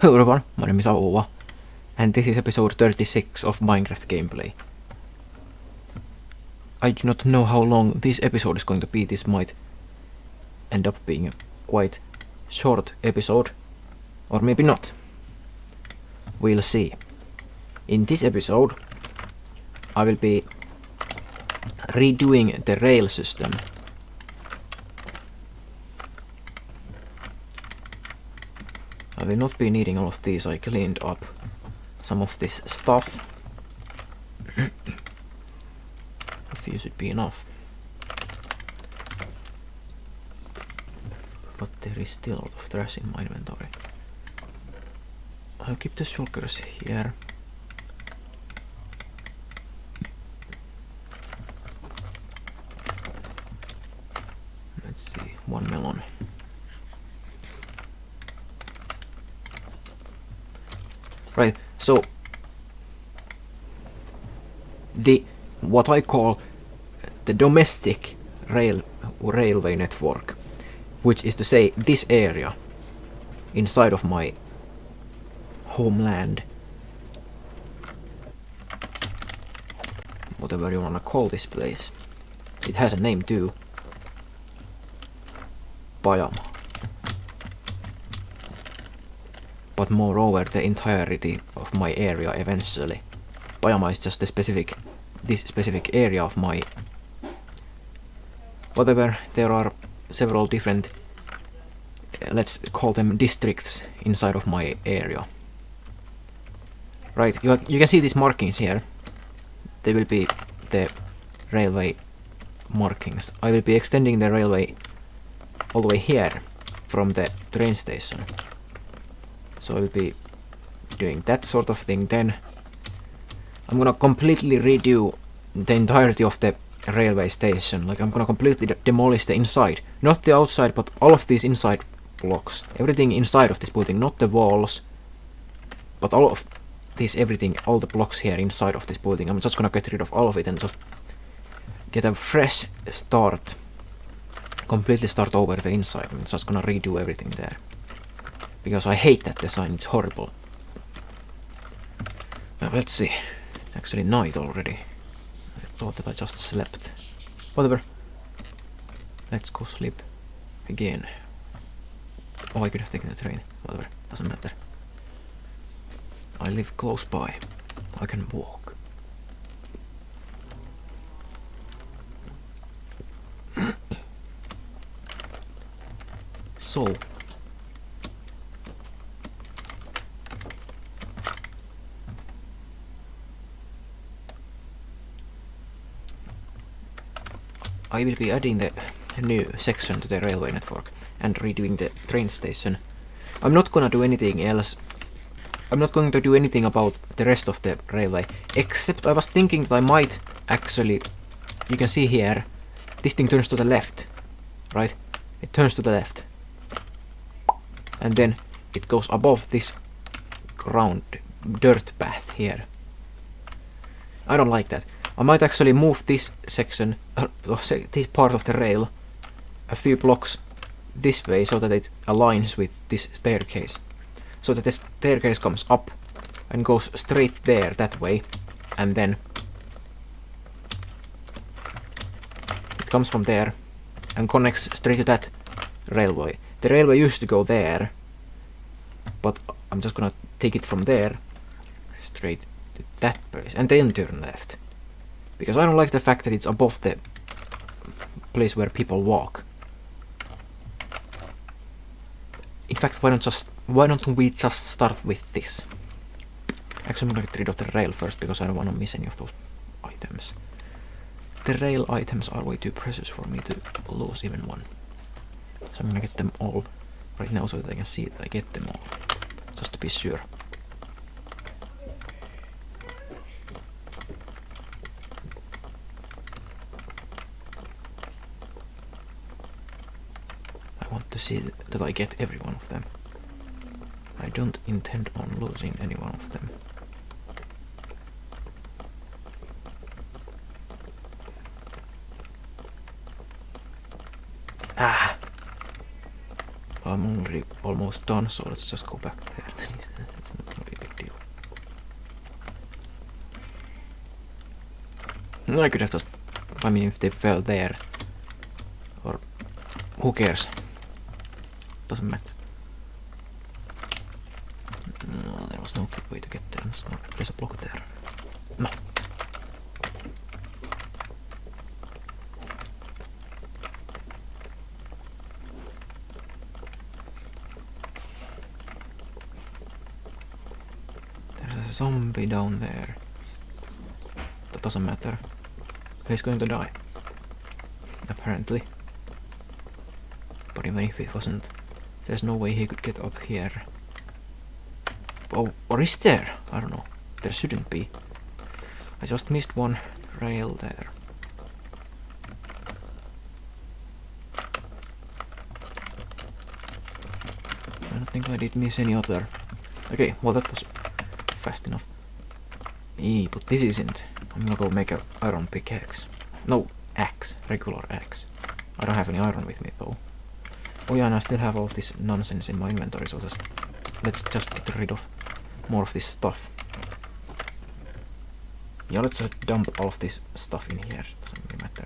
Hello everyone, my name is Auva, and this is episode 36 of Minecraft gameplay. I do not know how long this episode is going to be. This might end up being a quite short episode, or maybe not. We'll see. In this episode, I will be redoing the rail system. I will not be needing all of these. I cleaned up some of this stuff. A few should be enough. But there is still a lot of trash in my inventory. I'll keep the shulkers here. Let's see, 1 melon. Right, so what I call the domestic railway network, which is to say this area inside of my homeland, whatever you wanna call this place. It has a name too. Biome. But moreover, the entirety of my area eventually. Biome is just this specific area of my... Whatever, there are several different, let's call them districts inside of my area. Right, you can see these markings here. They will be the railway markings. I will be extending the railway all the way here from the train station. So I will be doing that sort of thing. Then I'm gonna completely redo the entirety of the railway station. Like, I'm gonna completely demolish the inside. Not the outside, but all of these inside blocks. Everything inside of this building, not the walls, but all of this, everything, all the blocks here inside of this building. I'm just gonna get rid of all of it and just get a fresh start. Completely start over the inside. I'm just gonna redo everything there. Because I hate that design, it's horrible. Well, let's see. It's actually night already. I thought that I just slept. Whatever. Let's go sleep again. Oh, I could have taken the train. Whatever, doesn't matter. I live close by. I can walk. So... I will be adding the new section to the railway network and redoing the train station. I'm not gonna do anything else. I'm not going to do anything about the rest of the railway, except I was thinking that I might actually... You can see here, this thing turns to the left, right? It turns to the left. And then it goes above this ground, dirt path here. I don't like that. I might actually move this section, this part of the rail, a few blocks this way so that it aligns with this staircase. So that the staircase comes up and goes straight there, that way, and then it comes from there and connects straight to that railway. The railway used to go there, but I'm just gonna take it from there straight to that place and then turn left. Because I don't like the fact that it's above the place where people walk. In fact, why don't we just start with this? Actually, I'm gonna get rid of the rail first because I don't want to miss any of those items. The rail items are way too precious for me to lose even one. So I'm gonna get them all right now so that I can see that I get them all. Just to be sure. To see that I get every one of them. I don't intend on losing any one of them. Ah! I'm already almost done, so let's just go back there. It's not gonna be a big deal. I could have just... I mean, if they fell there... Or... Who cares? Doesn't matter. No, there was no good way to get there. There's a block there. No. There's a zombie down there. That doesn't matter. He's going to die. Apparently. But even if it wasn't, there's no way he could get up here. Oh, or is there? I don't know. There shouldn't be. I just missed one rail there. I don't think I did miss any other. Okay, well that was fast enough. But this isn't. I'm gonna go make an iron pickaxe. No, axe. Regular axe. I don't have any iron with me though. Oh yeah, and I still have all of this nonsense in my inventory, so let's just get rid of more of this stuff. Yeah, let's just dump all of this stuff in here. Doesn't really matter.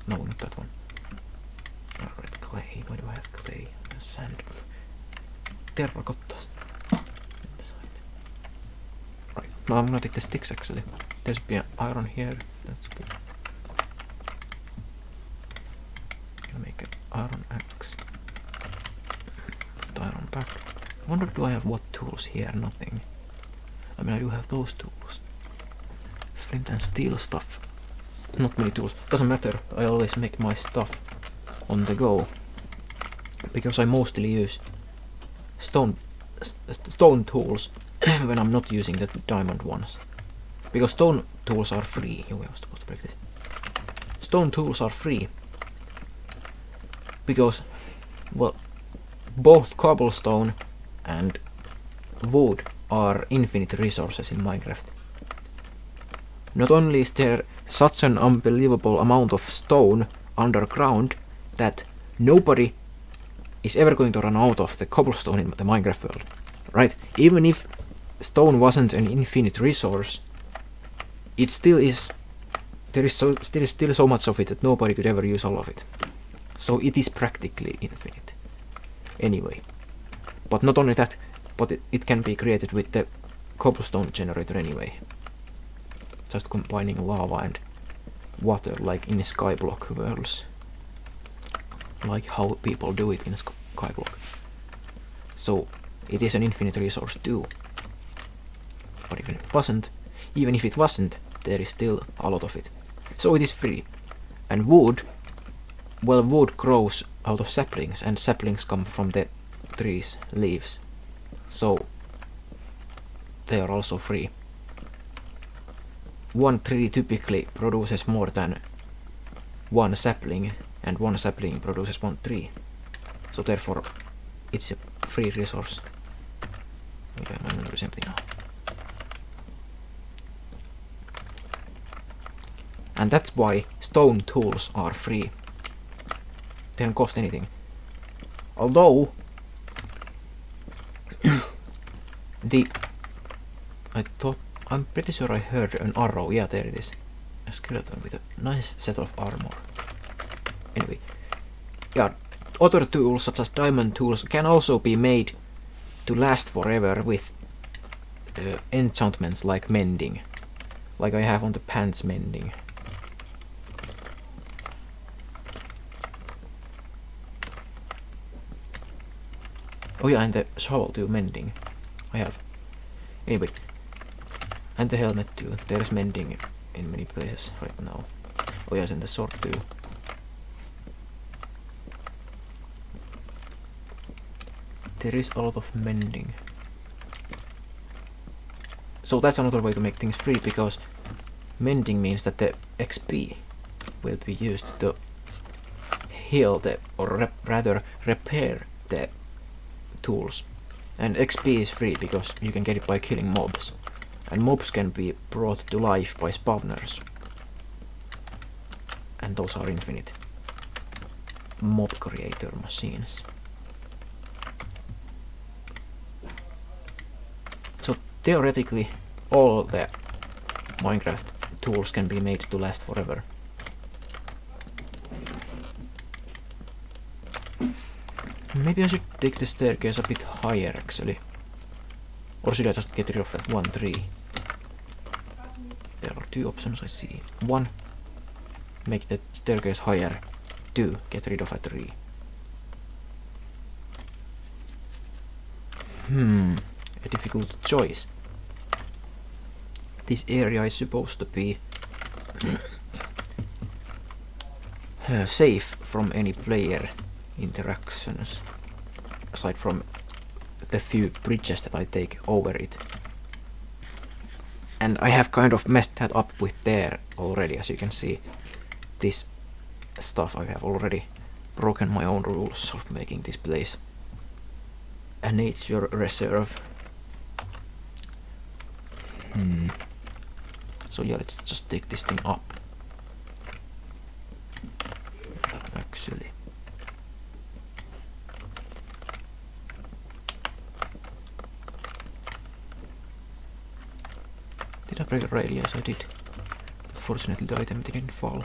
No, not that one. Red clay. Why do I have clay? Sand. Terracotta. Right. Now I'm gonna take the sticks actually. There's be iron here. That's good. Gonna make an iron axe. Put iron back. I wonder, do I have what tools here? Nothing. I mean, I do have those tools. Flint and steel stuff. Not many tools. Doesn't matter. I always make my stuff on the go. Because I mostly use stone tools when I'm not using the diamond ones. Because stone tools are free. I was supposed to break this. Stone tools are free. Because, well, both cobblestone and wood are infinite resources in Minecraft. Not only is there such an unbelievable amount of stone underground that nobody is ever going to run out of the cobblestone in the Minecraft world, right? Even if stone wasn't an infinite resource, it still is. There is still so much of it that nobody could ever use all of it. So it is practically infinite. Anyway, but not only that, but it can be created with the cobblestone generator anyway. Just combining lava and water like in skyblock worlds. Like how people do it in skyblock. So it is an infinite resource too. But even if it wasn't, there is still a lot of it. So it is free. And wood, well, wood grows out of saplings, and saplings come from the trees' leaves. So they are also free. One tree typically produces more than one sapling, and one sapling produces one tree. So therefore, it's a free resource. Okay, my inventory is empty now. And that's why stone tools are free. They don't cost anything. Although I'm pretty sure I heard an arrow. Yeah, there it is. A skeleton with a nice set of armor. Anyway, yeah, other tools such as diamond tools can also be made to last forever with enchantments like mending, like I have on the pants mending. Oh yeah, and the shovel too, mending. I have. Anyway. And the helmet too. There's mending in many places right now. Oh yes, and the sword too. There is a lot of mending. So that's another way to make things free, because mending means that the XP will be used to heal or rather repair the tools. And XP is free because you can get it by killing mobs. And mobs can be brought to life by spawners. And those are infinite mob creator machines. theoretically all the Minecraft tools can be made to last forever. Maybe I should take the staircase a bit higher actually. Or should I just get rid of that one tree? There are two options I see. One, make the staircase higher. Two, get rid of a tree. A difficult choice. This area is supposed to be safe from any player interactions, aside from the few bridges that I take over it. And I have kind of messed that up with there already, as you can see. This stuff, I have already broken my own rules of making this place a nature reserve. So yeah, let's just take this thing up. Actually. Did I break a rail? Yes, I did. Fortunately, the item didn't fall.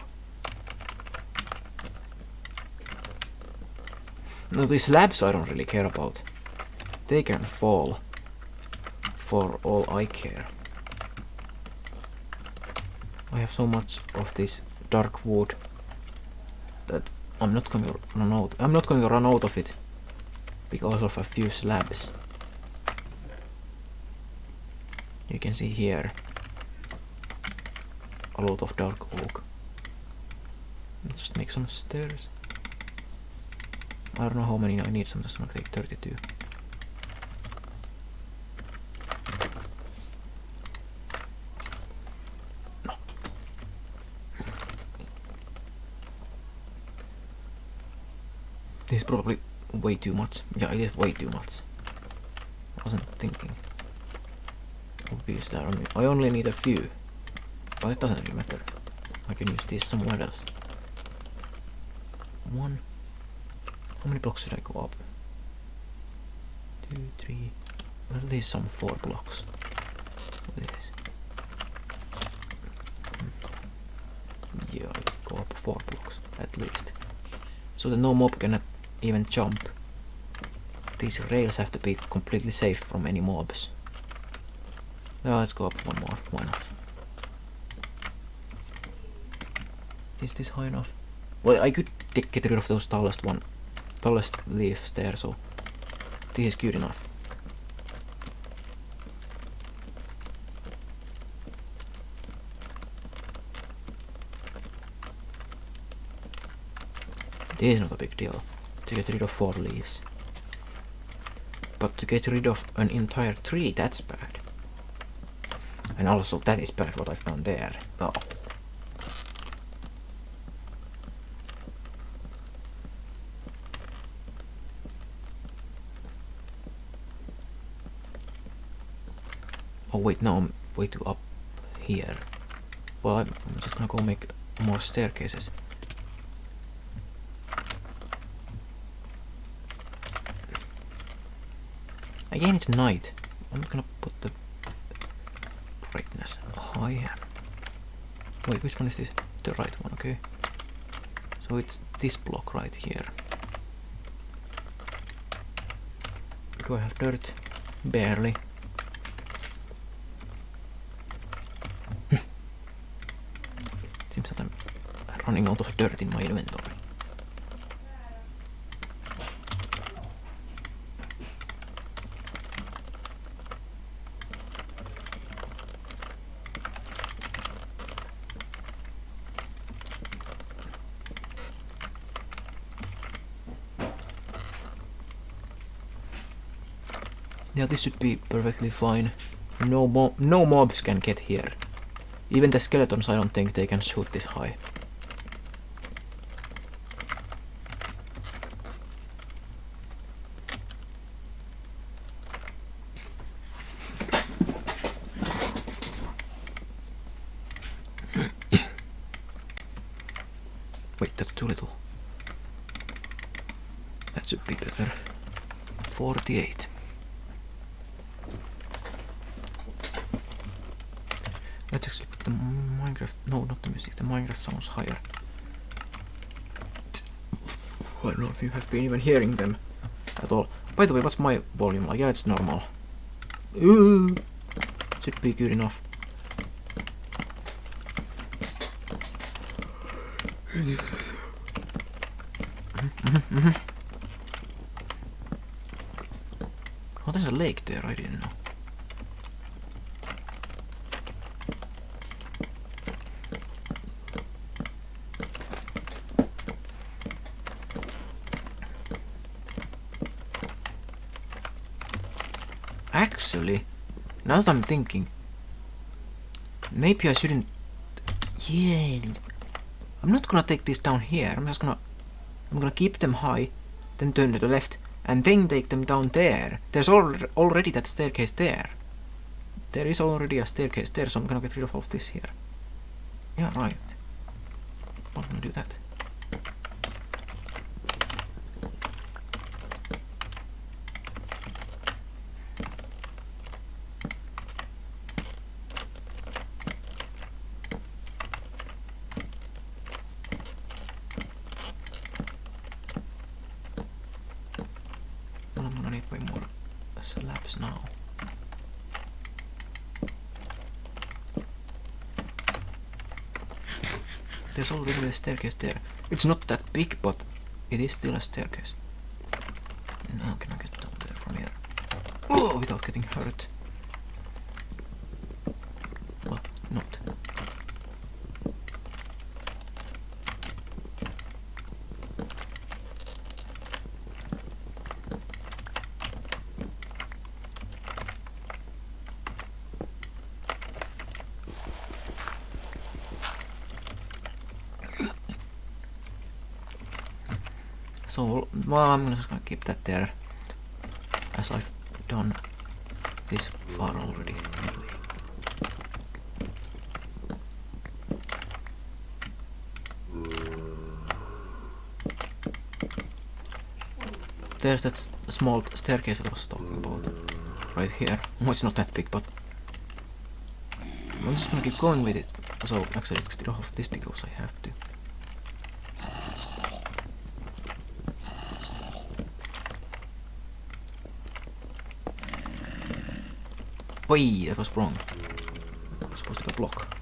No, these slabs I don't really care about. They can fall for all I care. I have so much of this dark wood that I'm not going to run out. I'm not going to run out of it because of a few slabs. You can see here a lot of dark oak. Let's just make some stairs. I don't know how many I need, so I'm just gonna take 32. No. This is probably way too much. Yeah, it is way too much. I wasn't thinking. Obviously, I only need a few. But it doesn't really matter. I can use these somewhere else. One. How many blocks should I go up? 2, 3. At least some 4 blocks. This. Yeah, I go up 4 blocks at least. So that no mob can even jump. These rails have to be completely safe from any mobs. Now let's go up one more. Why not? Is this high enough? Well, I could get rid of those tallest leaves there, so this is good enough. This is not a big deal to get rid of 4 leaves. But to get rid of an entire tree, that's bad. And also that is bad what I've done there. Oh. Oh wait, no, I'm way too up here. Well, I'm just gonna go make more staircases. Again, it's night. I'm gonna put the brightness higher. Wait, which one is this? It's the right one, okay. So it's this block right here. Do I have dirt? Barely. Seems that I'm running out of dirt in my inventory. Yeah, this should be perfectly fine. No mobs can get here. Even the skeletons, I don't think they can shoot this high. Wait, that's too little. That should be better. 48. Minecraft sounds higher. I don't know if you have been even hearing them at all. By the way, what's my volume like? Yeah, it's normal. Ooh, should be good enough. Oh, there's a lake there, I didn't know. Actually, now that I'm thinking, maybe I shouldn't... Yeah, I'm not gonna take this down here. I'm gonna keep them high, then turn to the left, and then take them down there. There's already that staircase there. There is already a staircase there, so I'm gonna get rid of all this here. Yeah, right. I'm gonna do that. Well, I'm gonna need way more slabs now. There's already a staircase there. It's not that big, but it is still a staircase. Now can I get down there from here? Oh, without getting hurt. Well, not. So, well, I'm just gonna keep that there, as I've done this far already. There's that small staircase that I was talking about, right here. Oh, it's not that big, but I'm just gonna keep going with it. So, actually, let's get off this because I have to. Wait, that was wrong. I was supposed to go block.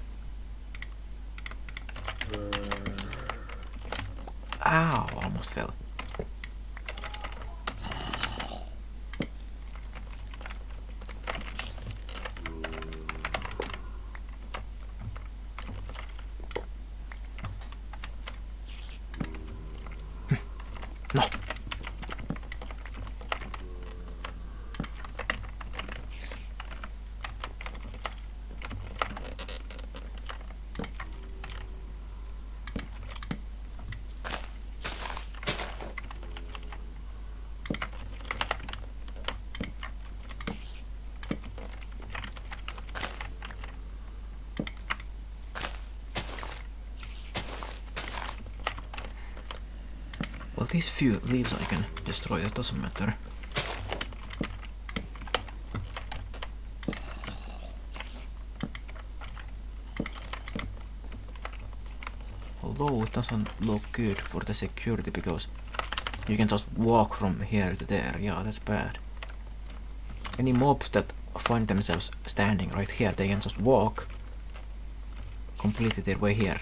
Ow, almost fell. No. Well, these few leaves I can destroy, it doesn't matter. Although it doesn't look good for the security because you can just walk from here to there. Yeah, that's bad. Any mobs that find themselves standing right here, they can just walk completely their way here.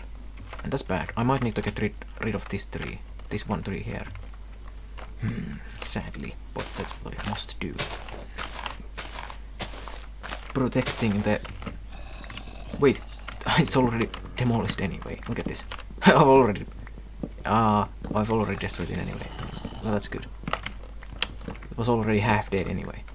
And that's bad. I might need to get rid of this tree. This one tree here. Sadly, but that's what I must do. Protecting the... Wait, it's already demolished anyway. Look at this. I've already destroyed it anyway. Well, that's good. It was already half dead anyway.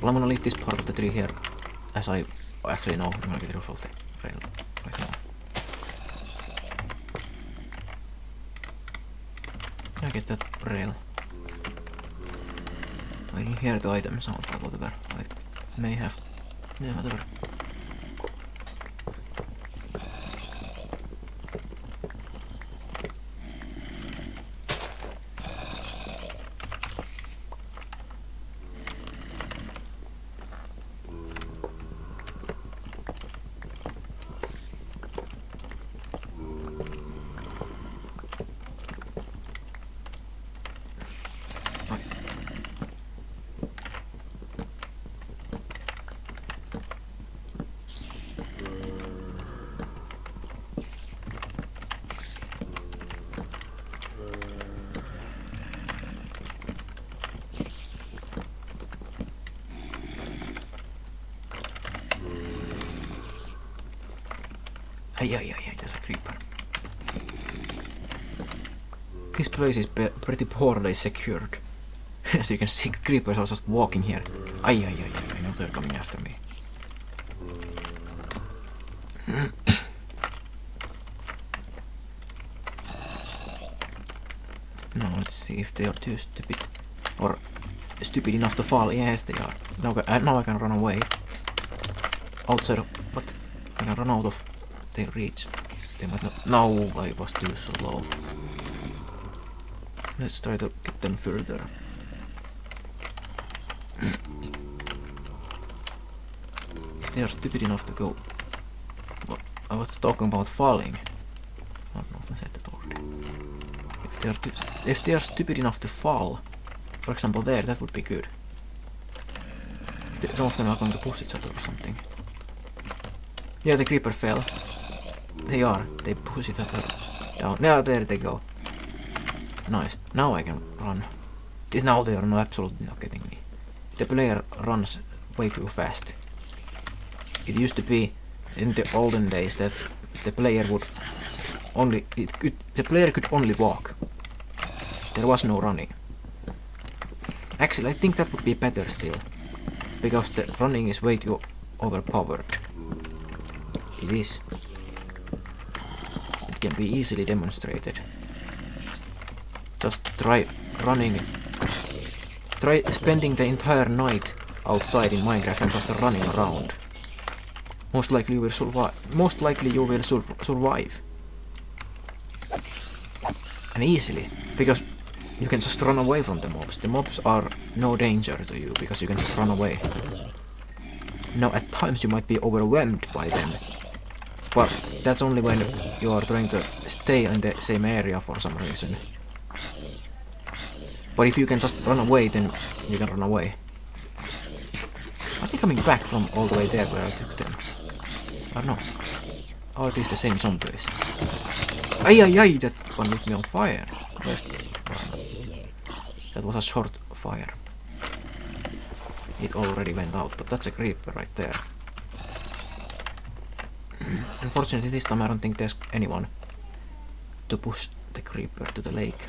Well, I'm gonna leave this part of the tree here, as I actually know I'm gonna get rid of the rail right now. Can I get that rail? I didn't hear the item sound or whatever. I may have. Yeah, whatever. Ay, there's a creeper. This place is pretty poorly secured. As you can see, creepers are just walking here. Ay, I know they're coming after me. Now let's see if they are too stupid. Or stupid enough to fall. Yes, they are. Now I can run away. Outside of... What? I can run out of their reach. They might not... No, I was too slow. Let's try to get them further. If they are stupid enough to go... Well, I was talking about falling. I don't know if I said that already. If they are stupid enough to fall, for example there, that would be good. Some of them are going to push each other or something. Yeah, the creeper fell. They push each other down. Yeah, there they go. Nice. Now I can run. Now they are absolutely not getting me. The player runs way too fast. It used to be in the olden days that the player would only... the player could only walk. There was no running. Actually, I think that would be better still. Because the running is way too overpowered. It is. It can be easily demonstrated. Just try running. Try spending the entire night outside in Minecraft and just running around. Most likely you will survive. And easily, because you can just run away from the mobs. The mobs are no danger to you because you can just run away. Now at times you might be overwhelmed by them, but that's only when you are trying to stay in the same area for some reason. But if you can just run away, then you can run away. Are they coming back from all the way there where I took them? I don't know. Or it is the same zombies. Ay, that one lit me on fire. Where's the one? That was a short fire. It already went out, but that's a creeper right there. Unfortunately this time I don't think there's anyone to push the creeper to the lake.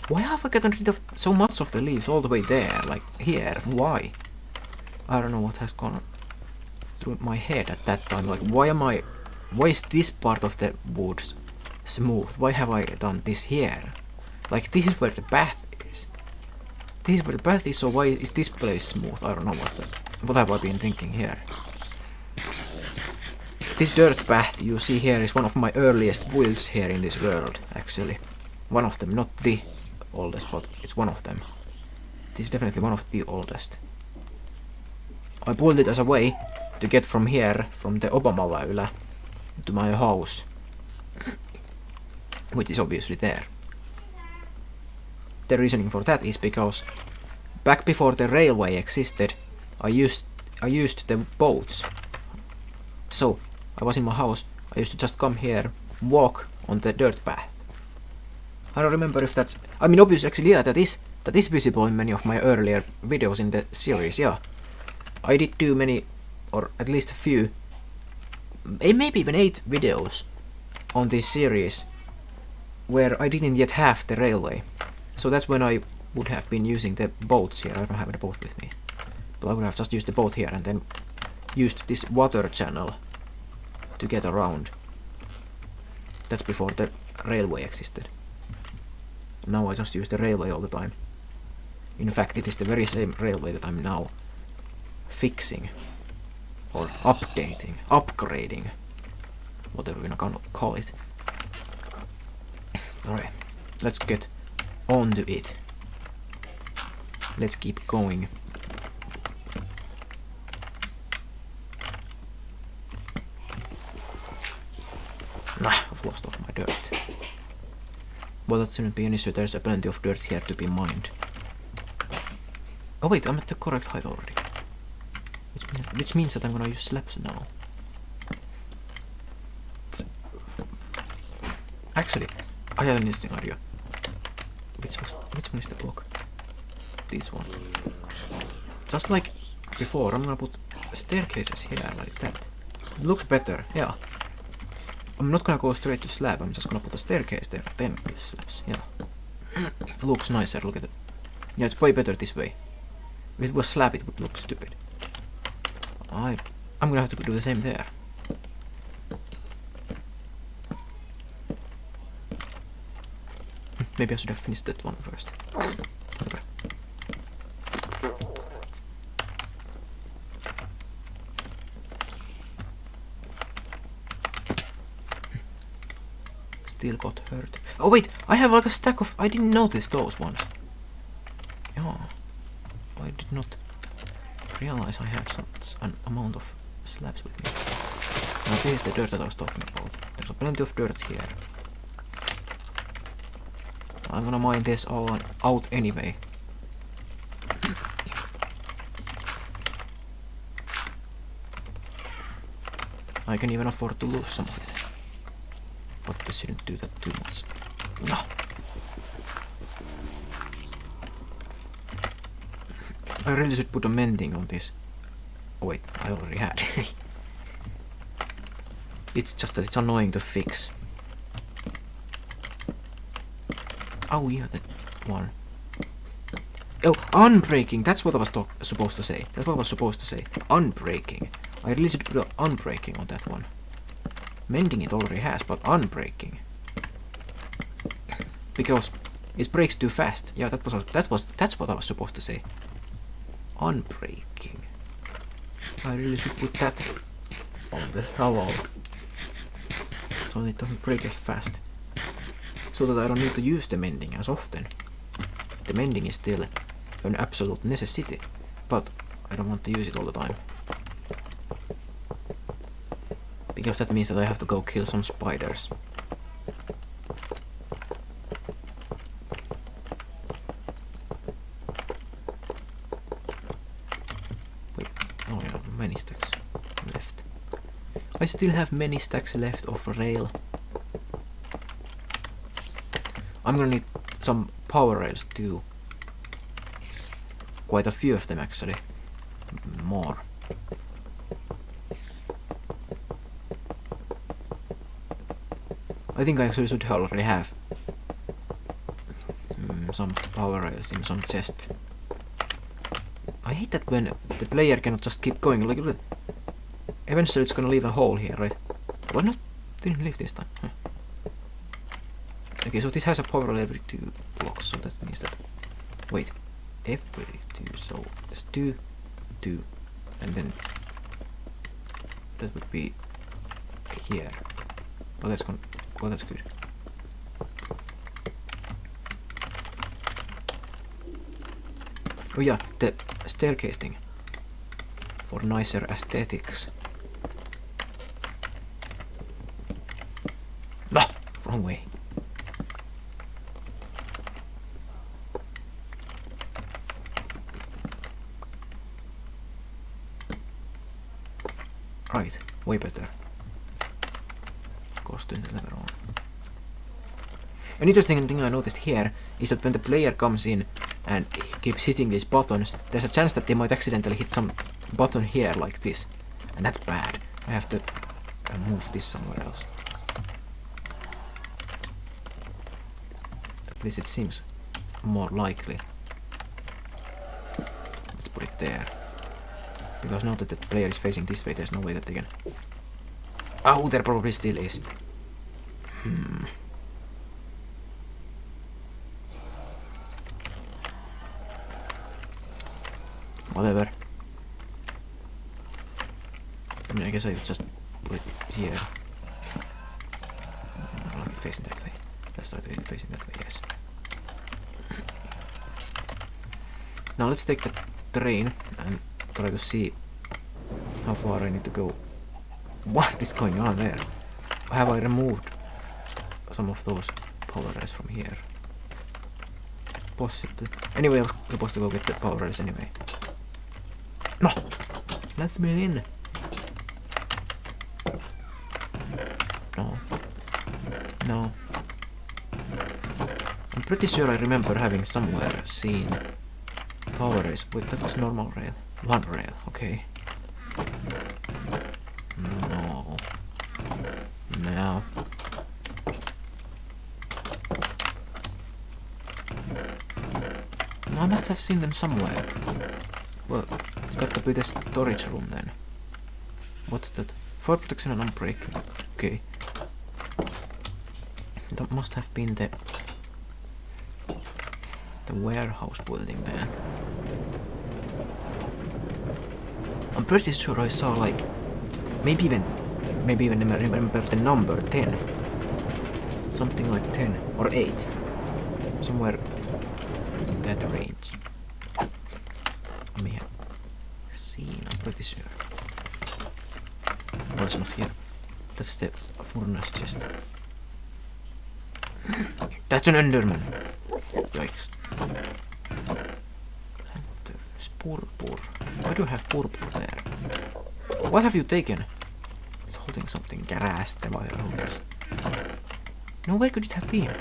Why have I gotten rid of so much of the leaves all the way there, like here? Why? I don't know what has gone through my head at that time. Like, why is this part of the woods smooth? Why have I done this here? Like, this is where the path is. This is where the path is, so why is this place smooth? I don't know what have I been thinking here. This dirt path you see here is one of my earliest builds here in this world, actually. One of them, not the oldest, but it's one of them. This is definitely one of the oldest. I pulled it as a way to get from here, from the Obama-väylä, to my house, which is obviously there. The reasoning for that is because back before the railway existed, I used the boats. So I was in my house, I used to just come here, walk on the dirt path. I don't remember if that's... I mean, obviously, actually, yeah, that is visible in many of my earlier videos in the series, yeah. I did do many, or at least a few, maybe even 8 videos on this series where I didn't yet have the railway. So that's when I would have been using the boats here. I don't have the boat with me. But I would have just used the boat here and then used this water channel to get around. That's before the railway existed. Now I just use the railway all the time. In fact, it is the very same railway that I'm now fixing. Or updating. Upgrading. Whatever we're gonna call it. Alright. Let's get on to it. Let's keep going. I've lost all my dirt. Well, that shouldn't be an issue. There's plenty of dirt here to be mined. Oh wait, I'm at the correct height already. Which means that I'm gonna use slabs now. Actually, I have an interesting idea. Which one is the block? This one. Just like before, I'm gonna put staircases here like that. It looks better, yeah. I'm not gonna go straight to slab, I'm just gonna put a staircase there, then use slabs, yeah. It looks nicer, look at it. Yeah, it's way better this way. If it was slab, it would look stupid. I'm gonna have to do the same there. Maybe I should have finished that one first. Whatever. Still got hurt. Oh wait, I have like a stack of... I didn't notice those ones. Yeah. I did not realize I had such an amount of slabs with me. Now this is the dirt that I was talking about. There's plenty of dirt here. I'm gonna mine this all out anyway. I can even afford to lose some of it. But this shouldn't do that too much. No. I really should put a mending on this. Oh wait, I already had. It's just that it's annoying to fix. Oh yeah, that one. Oh, unbreaking! That's what I was supposed to say. That's what I was supposed to say. Unbreaking. I really should put unbreaking on that one. Mending it already has, but unbreaking. Because it breaks too fast. Yeah, that's what I was supposed to say. Unbreaking. I really should put that on the shovel. So it doesn't break as fast. So that I don't need to use the mending as often. The mending is still an absolute necessity, but I don't want to use it all the time. Because that means that I have to go kill some spiders. Wait, oh yeah, many stacks left. I still have many stacks left of rail. I'm gonna need some power rails too. Quite a few of them actually. More. I think I actually should already have some power rails in some chest. I hate that when the player cannot just keep going. Like, eventually it's gonna leave a hole here, right? Why not? Didn't leave this time. Huh. Okay, so this has a power rail every 2 blocks, so that means that... Wait, every 2, so there's 2, 2, and then... That would be here. But that's gonna... Well, that's good. Oh yeah, the staircase thing. For nicer aesthetics. Ah! Wrong way. Right, way better. Costume never on. An interesting thing I noticed here is that when the player comes in and keeps hitting these buttons, there's a chance that they might accidentally hit some button here like this. And that's bad. I have to move this somewhere else. At least it seems more likely. Let's put it there. Because now that the player is facing this way, there's no way that they can... Oh, there probably still is. Whatever. I mean, I guess I would just put it here. I'll be facing that way. Let's start facing that way, yes. Now let's take the train and try to see how far I need to go. What is going on there? Have I removed some of those power rails from here? Possibly. Anyway, I was supposed to go get the power rails anyway. No! Let me in! No. No. pretty sure I remember having somewhere seen power rails. Wait, that was normal rail. One rail, okay. No. No. I must have seen them somewhere. Well, it's got to be the storage room then. What's that? Fire protection and unbreaking. Okay. That must have been the warehouse building there. I'm pretty sure I saw like maybe even remember the number 10. Something like 10 or 8. Somewhere in that range. I may have seen, I'm pretty sure. Oh, it's not here. That's the furnace chest. That's an Enderman! Yikes. Purpur. Why do you have purpur there? What have you taken? It's holding something. Grass, the wire holders. No, where could it have been?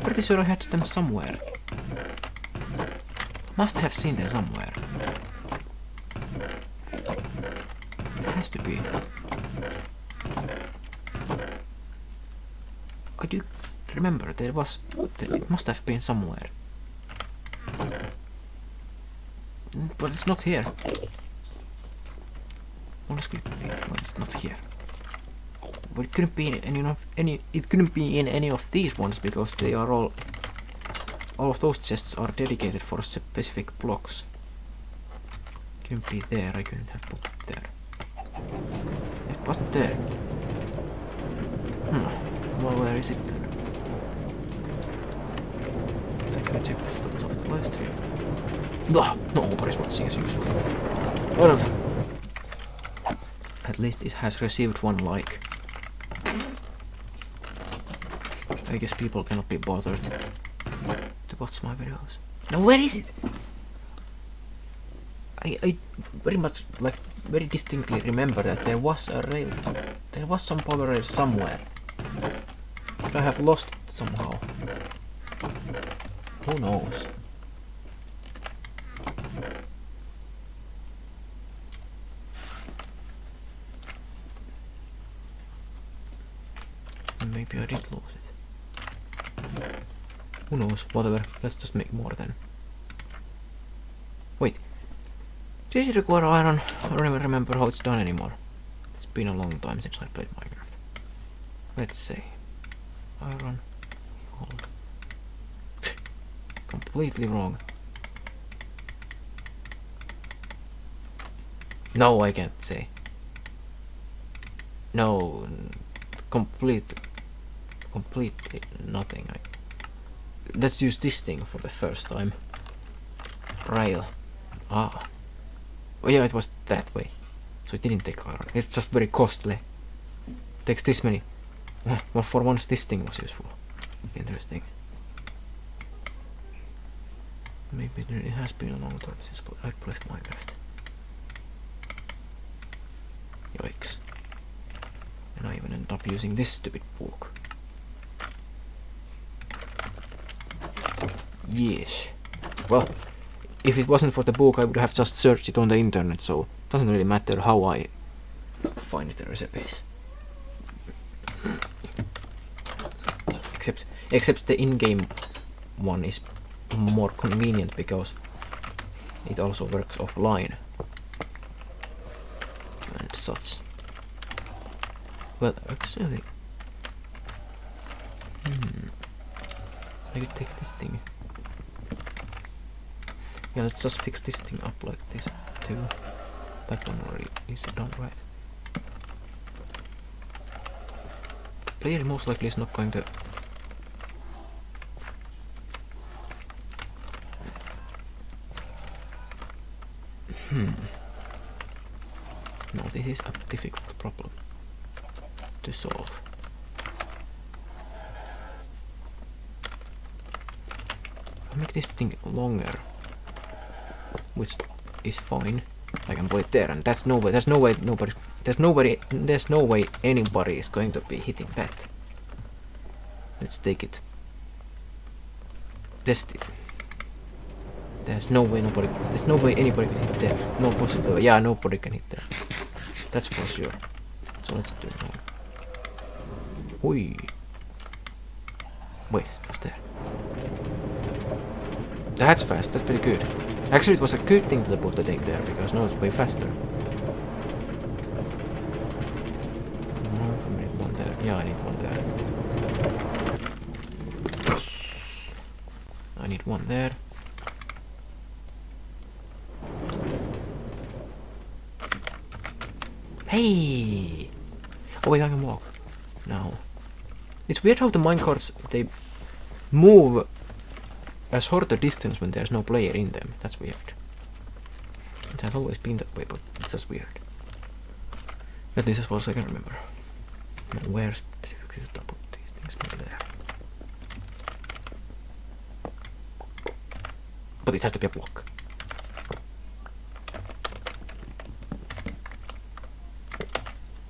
Pretty sure I had them somewhere. Must have seen them somewhere. It has to be. I do remember there was. It must have been somewhere. But it's not here. What could it be? Well, it's not here. But it couldn't be in any. It couldn't be in any of these ones because they are all. All of those chests are dedicated for specific blocks. It couldn't be there. I couldn't have put it there. It wasn't there. Well, where is it then? So I can check the status of the live stream. Nobody's watching as usual. Well, at least it has received 1 like. I guess people cannot be bothered to watch my videos. Now where is it? I very much, like, very distinctly remember that there was a rail. There was some power rail somewhere. But I have lost it somehow. Who knows? Maybe I did lose it. Who knows? Whatever. Let's just make more then. Wait. Does it require iron? I don't even remember how it's done anymore. It's been a long time since I played Minecraft. Let's see. Iron. Gold. Completely wrong. No, I can't say. No. Completely nothing. Let's use this thing for the first time. Rail. Ah. Oh yeah, it was that way. So it didn't take iron. It's just very costly. It takes this many. Well, for once this thing was useful. Interesting. Maybe it has been a long time since I played Minecraft. Yikes. And I even ended up using this stupid book. Yes. Well, if it wasn't for the book, I would have just searched it on the internet, so it doesn't really matter how I find the recipes. Except the in-game one is more convenient because it also works offline and such. Well, actually, I could take this thing. Yeah, let's just fix this thing up like this too. That one already is done right. The player most likely is not going to. No, this is a difficult problem to solve. I'll make this thing longer, which is fine. I can put it there, and there's no way anybody is going to be hitting that. Let's take it test it. There's no way anybody could hit there. No possibility. Yeah, nobody can hit there. That's for sure. So let's do it now. Oi. Wait, what's there? That's fast, that's pretty good. Actually, it was a good thing to put the thing there, because now it's way faster. No, I need one there. Yeah, I need one there. Yes. I need one there. Hey! Oh wait, I can walk now. It's weird how the minecarts, they move a shorter distance when there's no player in them. That's weird. It has always been that way, but it's just weird. At least as far as I can remember. Now, where specifically should I put these things? Maybe there. But it has to be a block.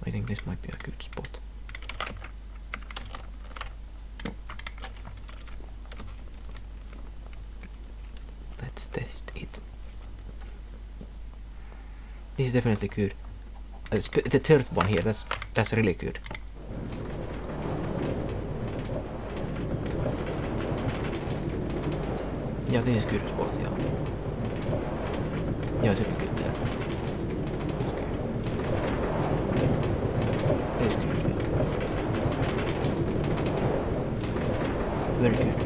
I think this might be a good spot. Let's test it. This is definitely good. The third one here, that's really good. Yeah, this is good spot, yeah. Yeah, it's really good there. That's good. That's good. Very good.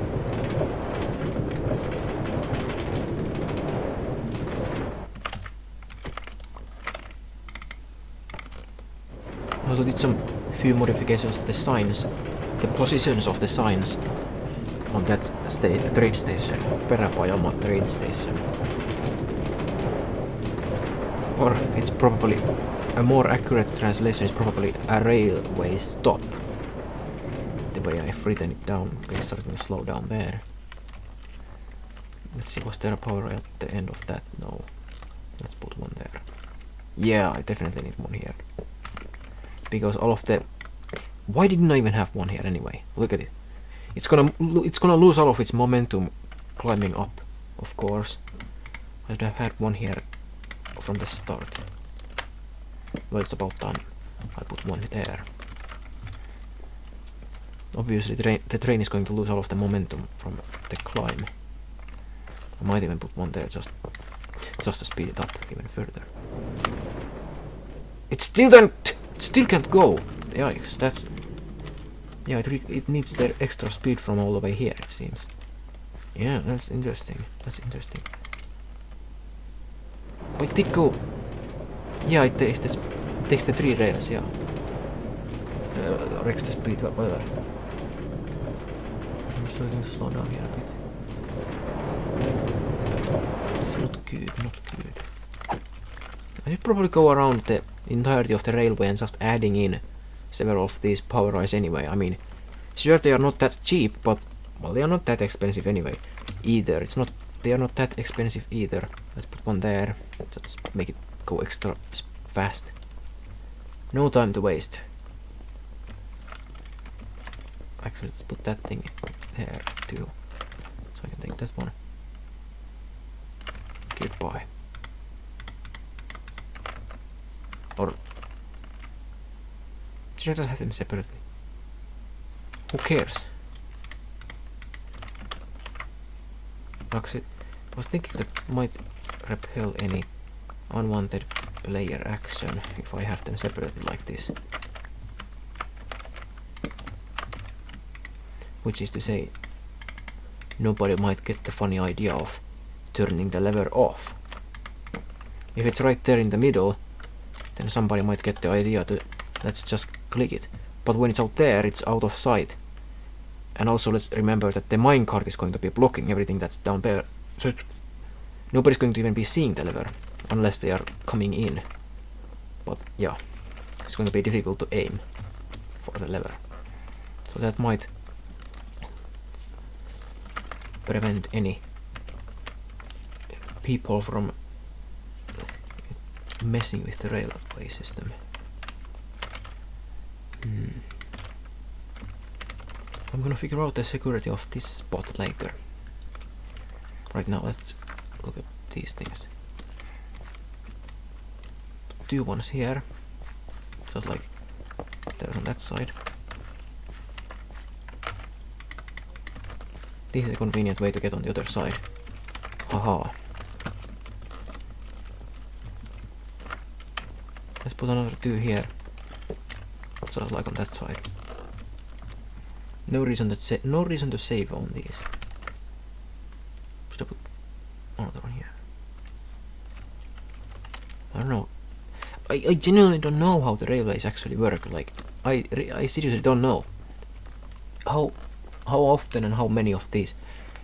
Also did some few modifications to the signs, the positions of the signs on that train station, Peräpajama train station. Or it's probably a more accurate translation is probably a railway stop. The way I've written it down. Okay, starting to slow down there. Let's see, was there a power rail at the end of that? No. Let's put one there. Yeah, I definitely need one here. Because all of the... Why didn't I even have one here anyway? Look at it. It's gonna lose all of its momentum climbing up, of course. I should have had one here from the start. Well, it's about time. I put one there. Obviously, the train is going to lose all of the momentum from the climb. I might even put one there just to speed it up even further. It still can't go. Yikes! That's yeah. It needs their extra speed from all the way here. It seems. Yeah, that's interesting. That's interesting. Oh, it did go. Yeah, it takes the 3 rails. Yeah. Or extra speed, whatever. I'm starting to slow down here a bit. It's not good. Not good. I should probably go around the entirety of the railway and just adding in several of these power rails anyway. I mean, sure, they are not that cheap, but well, they are not that expensive anyway either. They are not that expensive either. Let's put one there. Just make it go extra fast. No time to waste. Actually, let's put that thing there too, so I can take this one. Goodbye. Or should I just have them separately? Who cares? Actually, I was thinking that might repel any unwanted player action if I have them separately like this. Which is to say, nobody might get the funny idea of turning the lever off. If it's right there in the middle, then somebody might get the idea to let's just click it. But when it's out there, it's out of sight. And also let's remember that the minecart is going to be blocking everything that's down there. So nobody's going to even be seeing the lever unless they are coming in. But yeah, it's going to be difficult to aim for the lever. So that might prevent any people from messing with the railway system. I'm gonna figure out the security of this spot later. right now. Let's look at these things. 2 ones here, just like there's on that side. This is a convenient way to get on the other side. Haha. Let's put another 2 here, just like on that side. No reason to save on these. Should I put another one here? I don't know. I genuinely don't know how the railways actually work. Like, I seriously don't know how often and how many of these.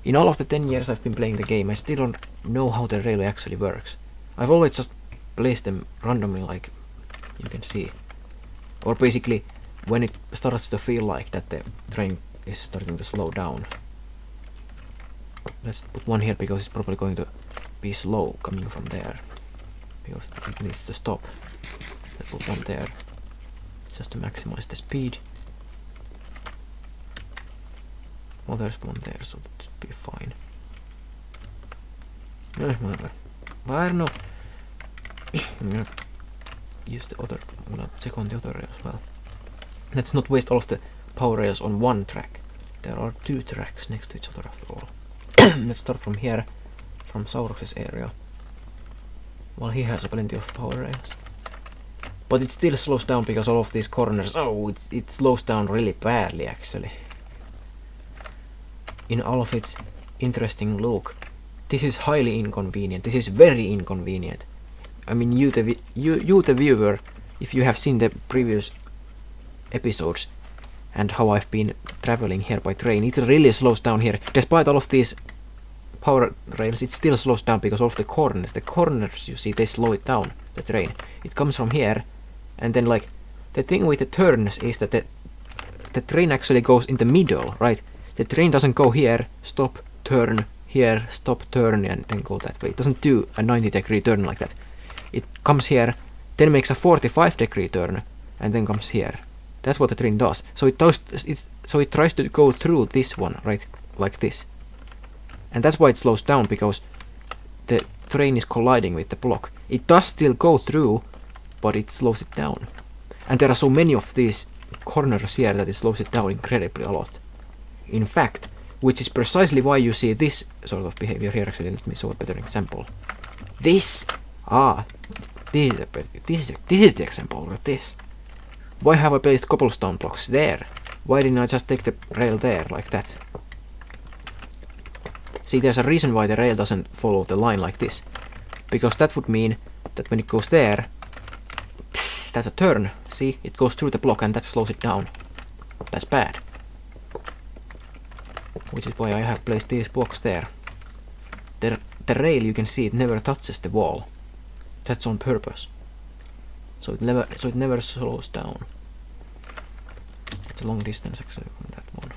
In all of the 10 years I've been playing the game, I still don't know how the railway actually works. I've always just placed them randomly, like you can see. Or basically, when it starts to feel like that the train is starting to slow down. Let's put one here because it's probably going to be slow coming from there. Because it needs to stop. Let's put one there, just to maximize the speed. Well, there's one there, so that should be fine. Whatever. But I don't know. I'm gonna use the other. I'm gonna check on the other rail as well. Let's not waste all of the power rails on one track. There are 2 tracks next to each other after all. Let's start from here, from Saurus's area. Well, he has plenty of power rails. But it still slows down because all of these corners. Oh, it slows down really badly actually. In all of its interesting look. This is highly inconvenient. This is very inconvenient. I mean, you the viewer, if you have seen the previous episodes and how I've been traveling here by train, it really slows down here. Despite all of these power rails, it still slows down because all of the corners you see, they slow it down, the train. It comes from here, and then like the thing with the turns is that the train actually goes in the middle, right? The train doesn't go here, stop, turn, here, stop, turn, and then go that way. It doesn't do a 90-degree turn like that. It comes here, then makes a 45-degree turn, and then comes here. That's what the train does. So it tries to go through this one, right, like this. And that's why it slows down, because the train is colliding with the block. It does still go through, but it slows it down. And there are so many of these corners here that it slows it down incredibly a lot. In fact, which is precisely why you see this sort of behavior here. Actually, let me show a better example. This is the example of this. Why have I placed cobblestone blocks there? Why didn't I just take the rail there like that? See, there's a reason why the rail doesn't follow the line like this. Because that would mean that when it goes there, that's a turn. See, it goes through the block and that slows it down. That's bad. Which is why I have placed these blocks there. The rail, you can see, it never touches the wall. That's on purpose. So it never slows down. It's a long distance actually from that one.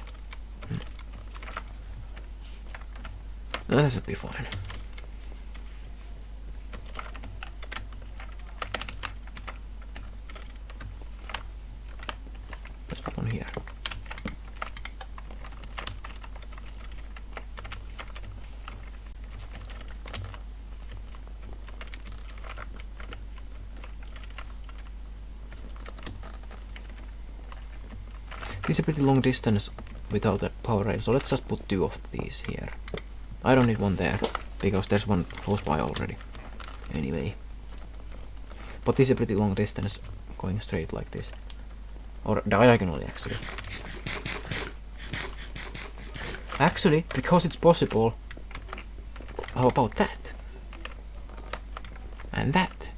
No, that should be fine. Let's put one here. This is a pretty long distance without a power rail, so let's just put 2 of these here. I don't need one there, because there's one close by already. Anyway. But this is a pretty long distance going straight like this. Or diagonally, actually. Actually, because it's possible, how about that? And that.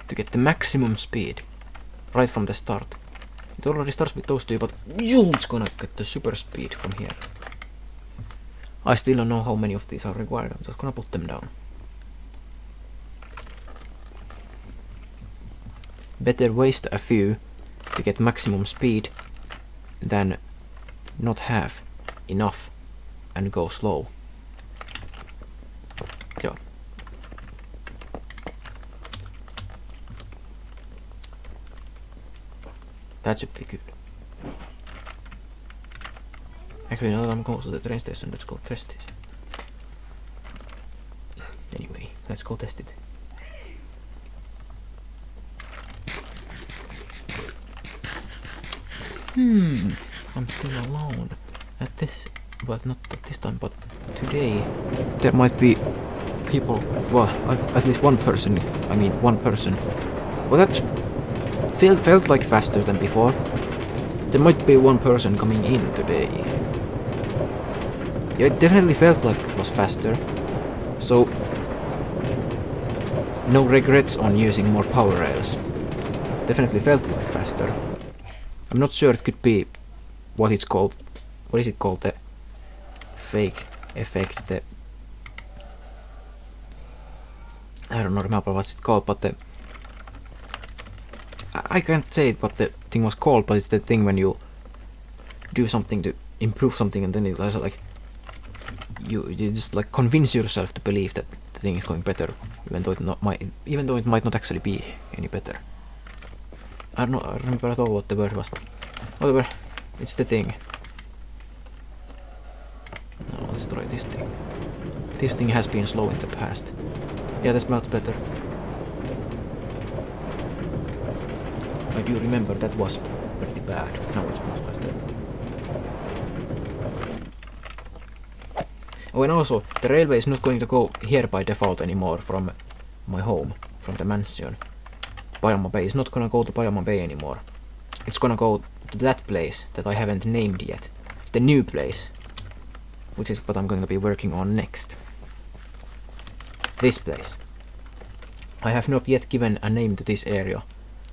To get the maximum speed right from the start. It already starts with those 2, but it's gonna get the super speed from here. I still don't know how many of these are required. I'm just gonna put them down. Better waste a few to get maximum speed than not have enough and go slow. Yeah. That should be good. Actually, now that I'm close to the train station, let's go test this. Let's go test it. I'm still alone. At this, well, not at this time, but today, there might be people. Well, at least one person. I mean, one person. Well, that felt like faster than before. There might be one person coming in today. Yeah, it definitely felt like it was faster. So, no regrets on using more power rails. Definitely felt like faster. I'm not sure, it could be what it's called. What is it called? The fake effect. The I don't remember what's it called, but the I can't say it what the thing was called, but it's the thing when you do something to improve something and then it was like you just like convince yourself to believe that the thing is going better, even though it might not actually be any better. I don't remember at all what the word was, but whatever, it's the thing. Now let's try this thing. This thing has been slow in the past. Yeah, that smells better. I do remember that was pretty bad. Now it smells better. Oh, and also, the railway is not going to go here by default anymore from my home, from the mansion. Pajama Bay is not gonna go to Pajama Bay anymore. It's gonna go to that place that I haven't named yet. The new place. Which is what I'm going to be working on next. This place. I have not yet given a name to this area.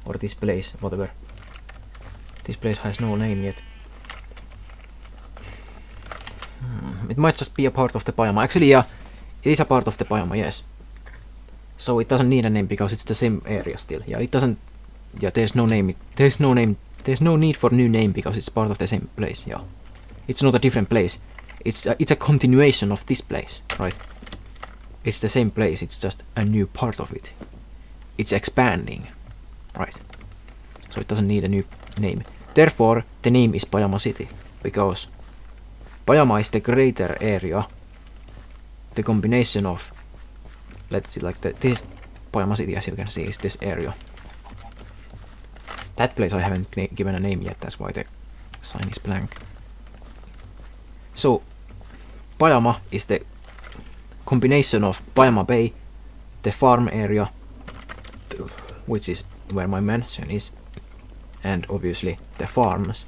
Or this place, whatever. This place has no name yet. It might just be a part of the Pajama. Actually, yeah, it is a part of the Pajama, yes. So it doesn't need a name because it's the same area still. Yeah, it doesn't. Yeah, there's no name. There's no name. There's no need for new name because it's part of the same place. Yeah, it's not a different place. It's a continuation of this place, right? It's the same place. It's just a new part of it. It's expanding, right? So it doesn't need a new name. Therefore, the name is Pajama City because Pajama is the greater area. The combination of, let's see, like this Pajama City, as you can see, is this area. That place I haven't given a name yet, that's why the sign is blank. So, Pajama is the combination of Pajama Bay, the farm area, which is where my mansion is, and obviously the farms.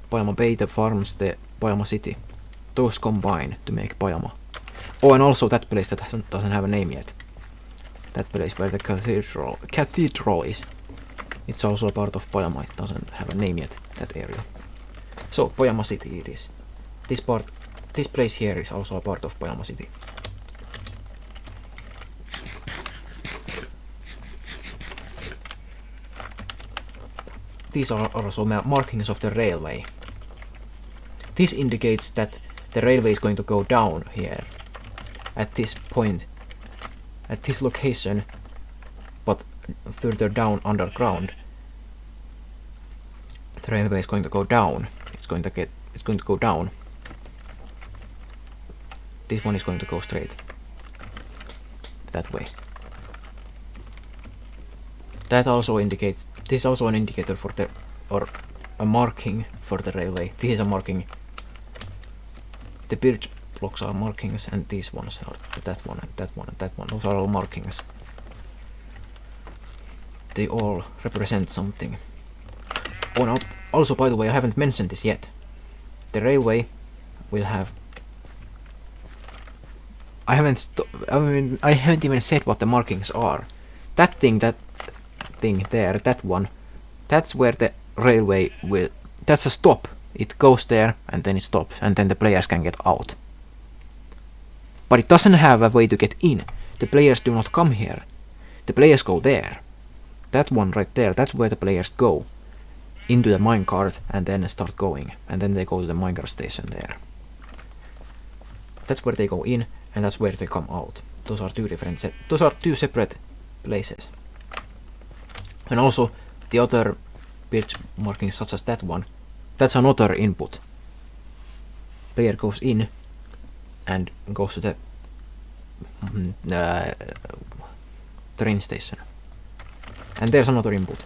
Pajama Bay, the farms, the Pajama City. Those combine to make Pajama. Oh, and also that place that doesn't have a name yet. That place where the cathedral is. It's also a part of Pajama. It doesn't have a name yet, that area. So, Pajama City it is. This place here is also a part of Pajama City. These are also markings of the railway. This indicates that the railway is going to go down here. At this point. At this location. But further down underground. The railway is going to go down. It's going to go down. This one is going to go straight. That way. That also indicates. This is also an indicator for the, or a marking for the railway. This is a marking. The birch blocks are markings, and these ones are that one and that one and that one. Those are all markings. They all represent something. Oh no! Also, by the way, I haven't mentioned this yet. The railway will have. I haven't even said what the markings are. That thing there, that one, that's where the railway will. That's a stop. It goes there and then it stops, and then the players can get out. But it doesn't have a way to get in. The players do not come here. The players go there. That one right there, that's where the players go. Into the minecart and then start going. And then they go to the minecart station there. That's where they go in, and that's where they come out. Those are two separate places. And also, the other birch markings such as that one, that's another input. Player goes in and goes to the train station. And there's another input.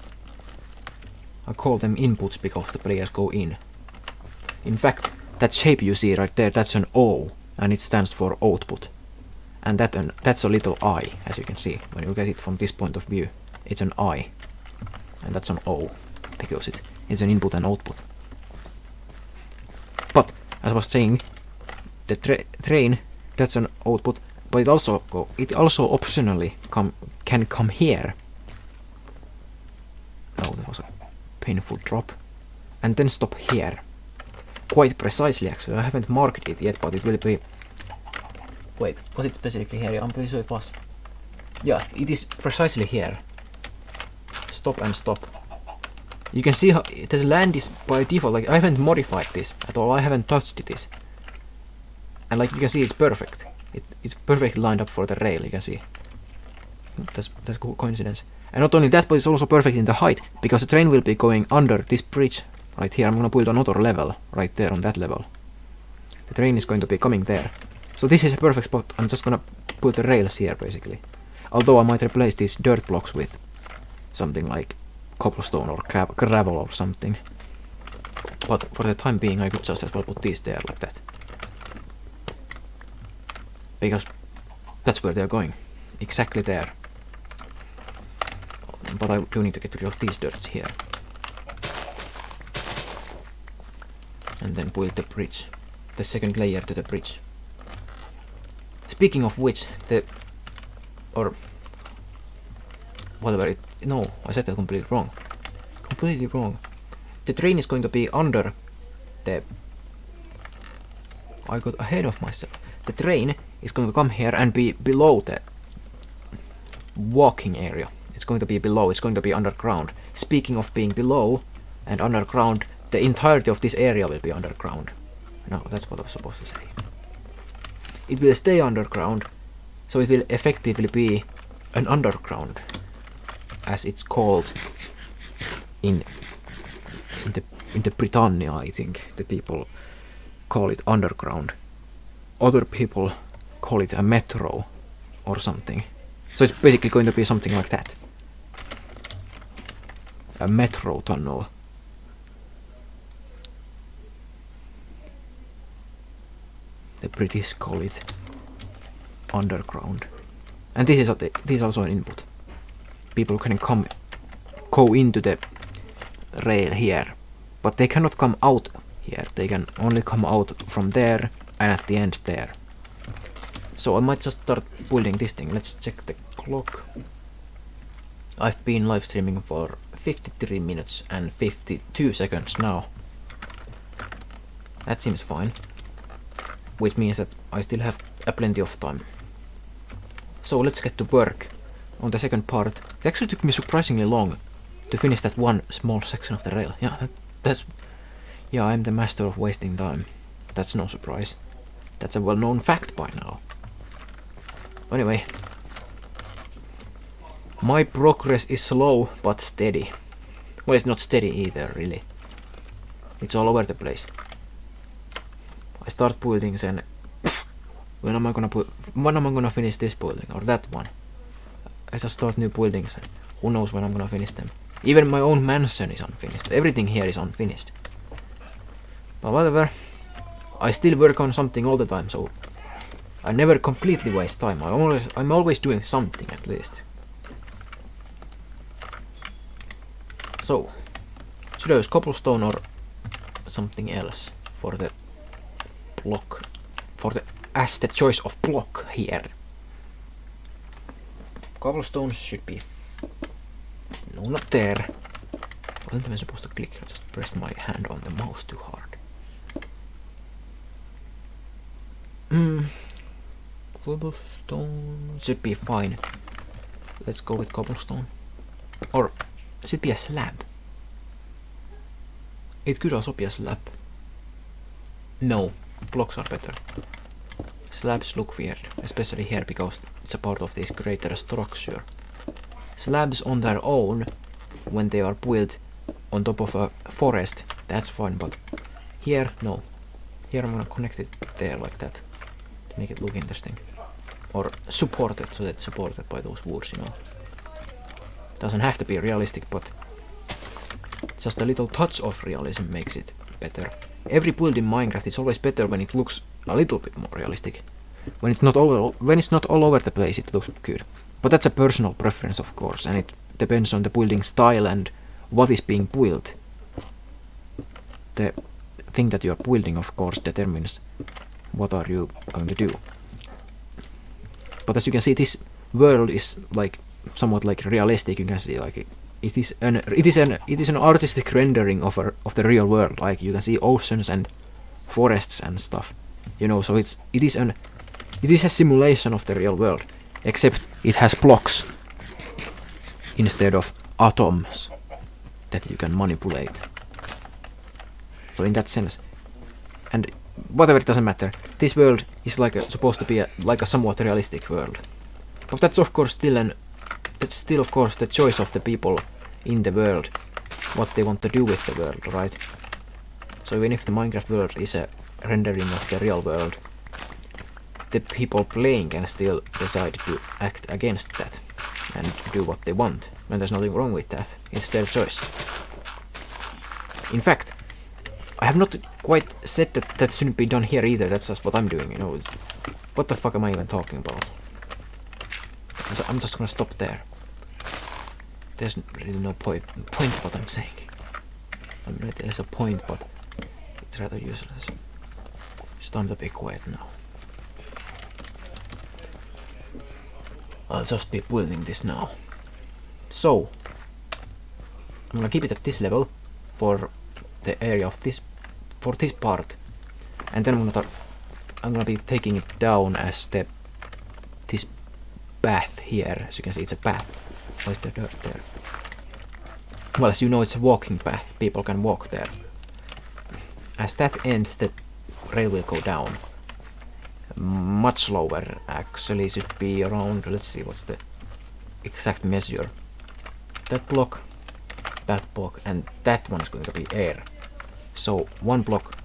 I call them inputs because the players go in. In fact, that shape you see right there, that's an O, and it stands for output. And that's a little I, as you can see, when you get it from this point of view. It's an I, and that's an O, because it's an input and output. But, as I was saying, the train, that's an output, but it also optionally can come here. Oh, that was a painful drop. And then stop here. Quite precisely, actually. I haven't marked it yet, but it will be... Wait, was it specifically here? I'm pretty sure it was. Yeah, it is precisely here. Stop and stop. You can see how the land is by default, like I haven't modified this at all, I haven't touched this. And like you can see, it's perfect. It's perfectly lined up for the rail, you can see. That's a coincidence. And not only that, but it's also perfect in the height, because the train will be going under this bridge right here. I'm gonna build another level right there on that level. The train is going to be coming there. So this is a perfect spot. I'm just gonna put the rails here basically. Although I might replace these dirt blocks with something like cobblestone or gravel or something. But for the time being I could just as well put these there like that. Because that's where they're going. Exactly there. But I do need to get rid of these dirts here. And then build the bridge. The second layer to the bridge. Speaking of which, no, I said that completely wrong. Completely wrong. The train is going to be under the... I got ahead of myself. The train is going to come here and be below the walking area. It's going to be below, it's going to be underground. Speaking of being below and underground, the entirety of this area will be underground. No, that's what I was supposed to say. It will stay underground, so it will effectively be an underground, as it's called in the Britannia, I think. The people call it underground. Other people call it a metro or something. So it's basically going to be something like that. A metro tunnel. The British call it underground. And this is also an input. People can go into the rail here, but they cannot come out here. They can only come out from there and at the end there. So I might just start building this thing. Let's check the clock. I've been live streaming for 53 minutes and 52 seconds now. That seems fine. Which means that I still have plenty of time. So let's get to work on the second part. It actually took me surprisingly long to finish that one small section of the rail. Yeah, I'm the master of wasting time. That's no surprise. That's a well-known fact by now. Anyway, my progress is slow but steady. Well, it's not steady either, really. It's all over the place. I start buildings and when am I gonna finish this building or that one? I just start new buildings and who knows when I'm gonna finish them. Even my own mansion is unfinished. Everything here is unfinished. But whatever. I still work on something all the time, so I never completely waste time. I'm always doing something at least. So, should I use cobblestone or something else for the block? As the choice of block here. Cobblestone should be... No, not there. Wasn't even supposed to click. I just pressed my hand on the mouse too hard. Cobblestone should be fine. Let's go with cobblestone. Or should be a slab. It could also be a slab. No, blocks are better. Slabs look weird, especially here because it's a part of this greater structure. Slabs on their own, when they are built on top of a forest, that's fine, but here, no. Here I'm gonna connect it there like that to make it look interesting. or supported, so that's supported by those woods, you know. Doesn't have to be realistic, but just a little touch of realism makes it better. Every build in Minecraft is always better when it looks a little bit more realistic. When it's not all over the place, it looks good. But that's a personal preference, of course, and it depends on the building style and what is being built. The thing that you are building, of course, determines what are you going to do. But as you can see, this world is like somewhat like realistic. You can see like it is an artistic rendering of the real world. Like you can see oceans and forests and stuff. You know, so it is a simulation of the real world, except it has blocks instead of atoms that you can manipulate. So in that sense, and whatever, it doesn't matter. This world is like supposed to be like a somewhat realistic world. But that's of course still of course the choice of the people in the world, what they want to do with the world, right? So even if the Minecraft world is a rendering of the real world, the people playing can still decide to act against that and do what they want, and there's nothing wrong with that. It's their choice. In fact, I have not quite said that shouldn't be done here either. That's just what I'm doing, you know. What the fuck am I even talking about? So I'm just gonna stop there. There's really no point what I'm saying. I mean, there's a point, but it's rather useless. It's time to be quiet now. I'll just be building this now. So I'm gonna keep it at this level for the area of this, for this part, and then I'm gonna be taking it down as this path here. As you can see, it's a path. Why is there dirt there? Well, as you know, it's a walking path. People can walk there. As that ends, the rail will go down. Much lower, actually. Should be around, let's see, what's the exact measure. That block, and that one is going to be air. So one block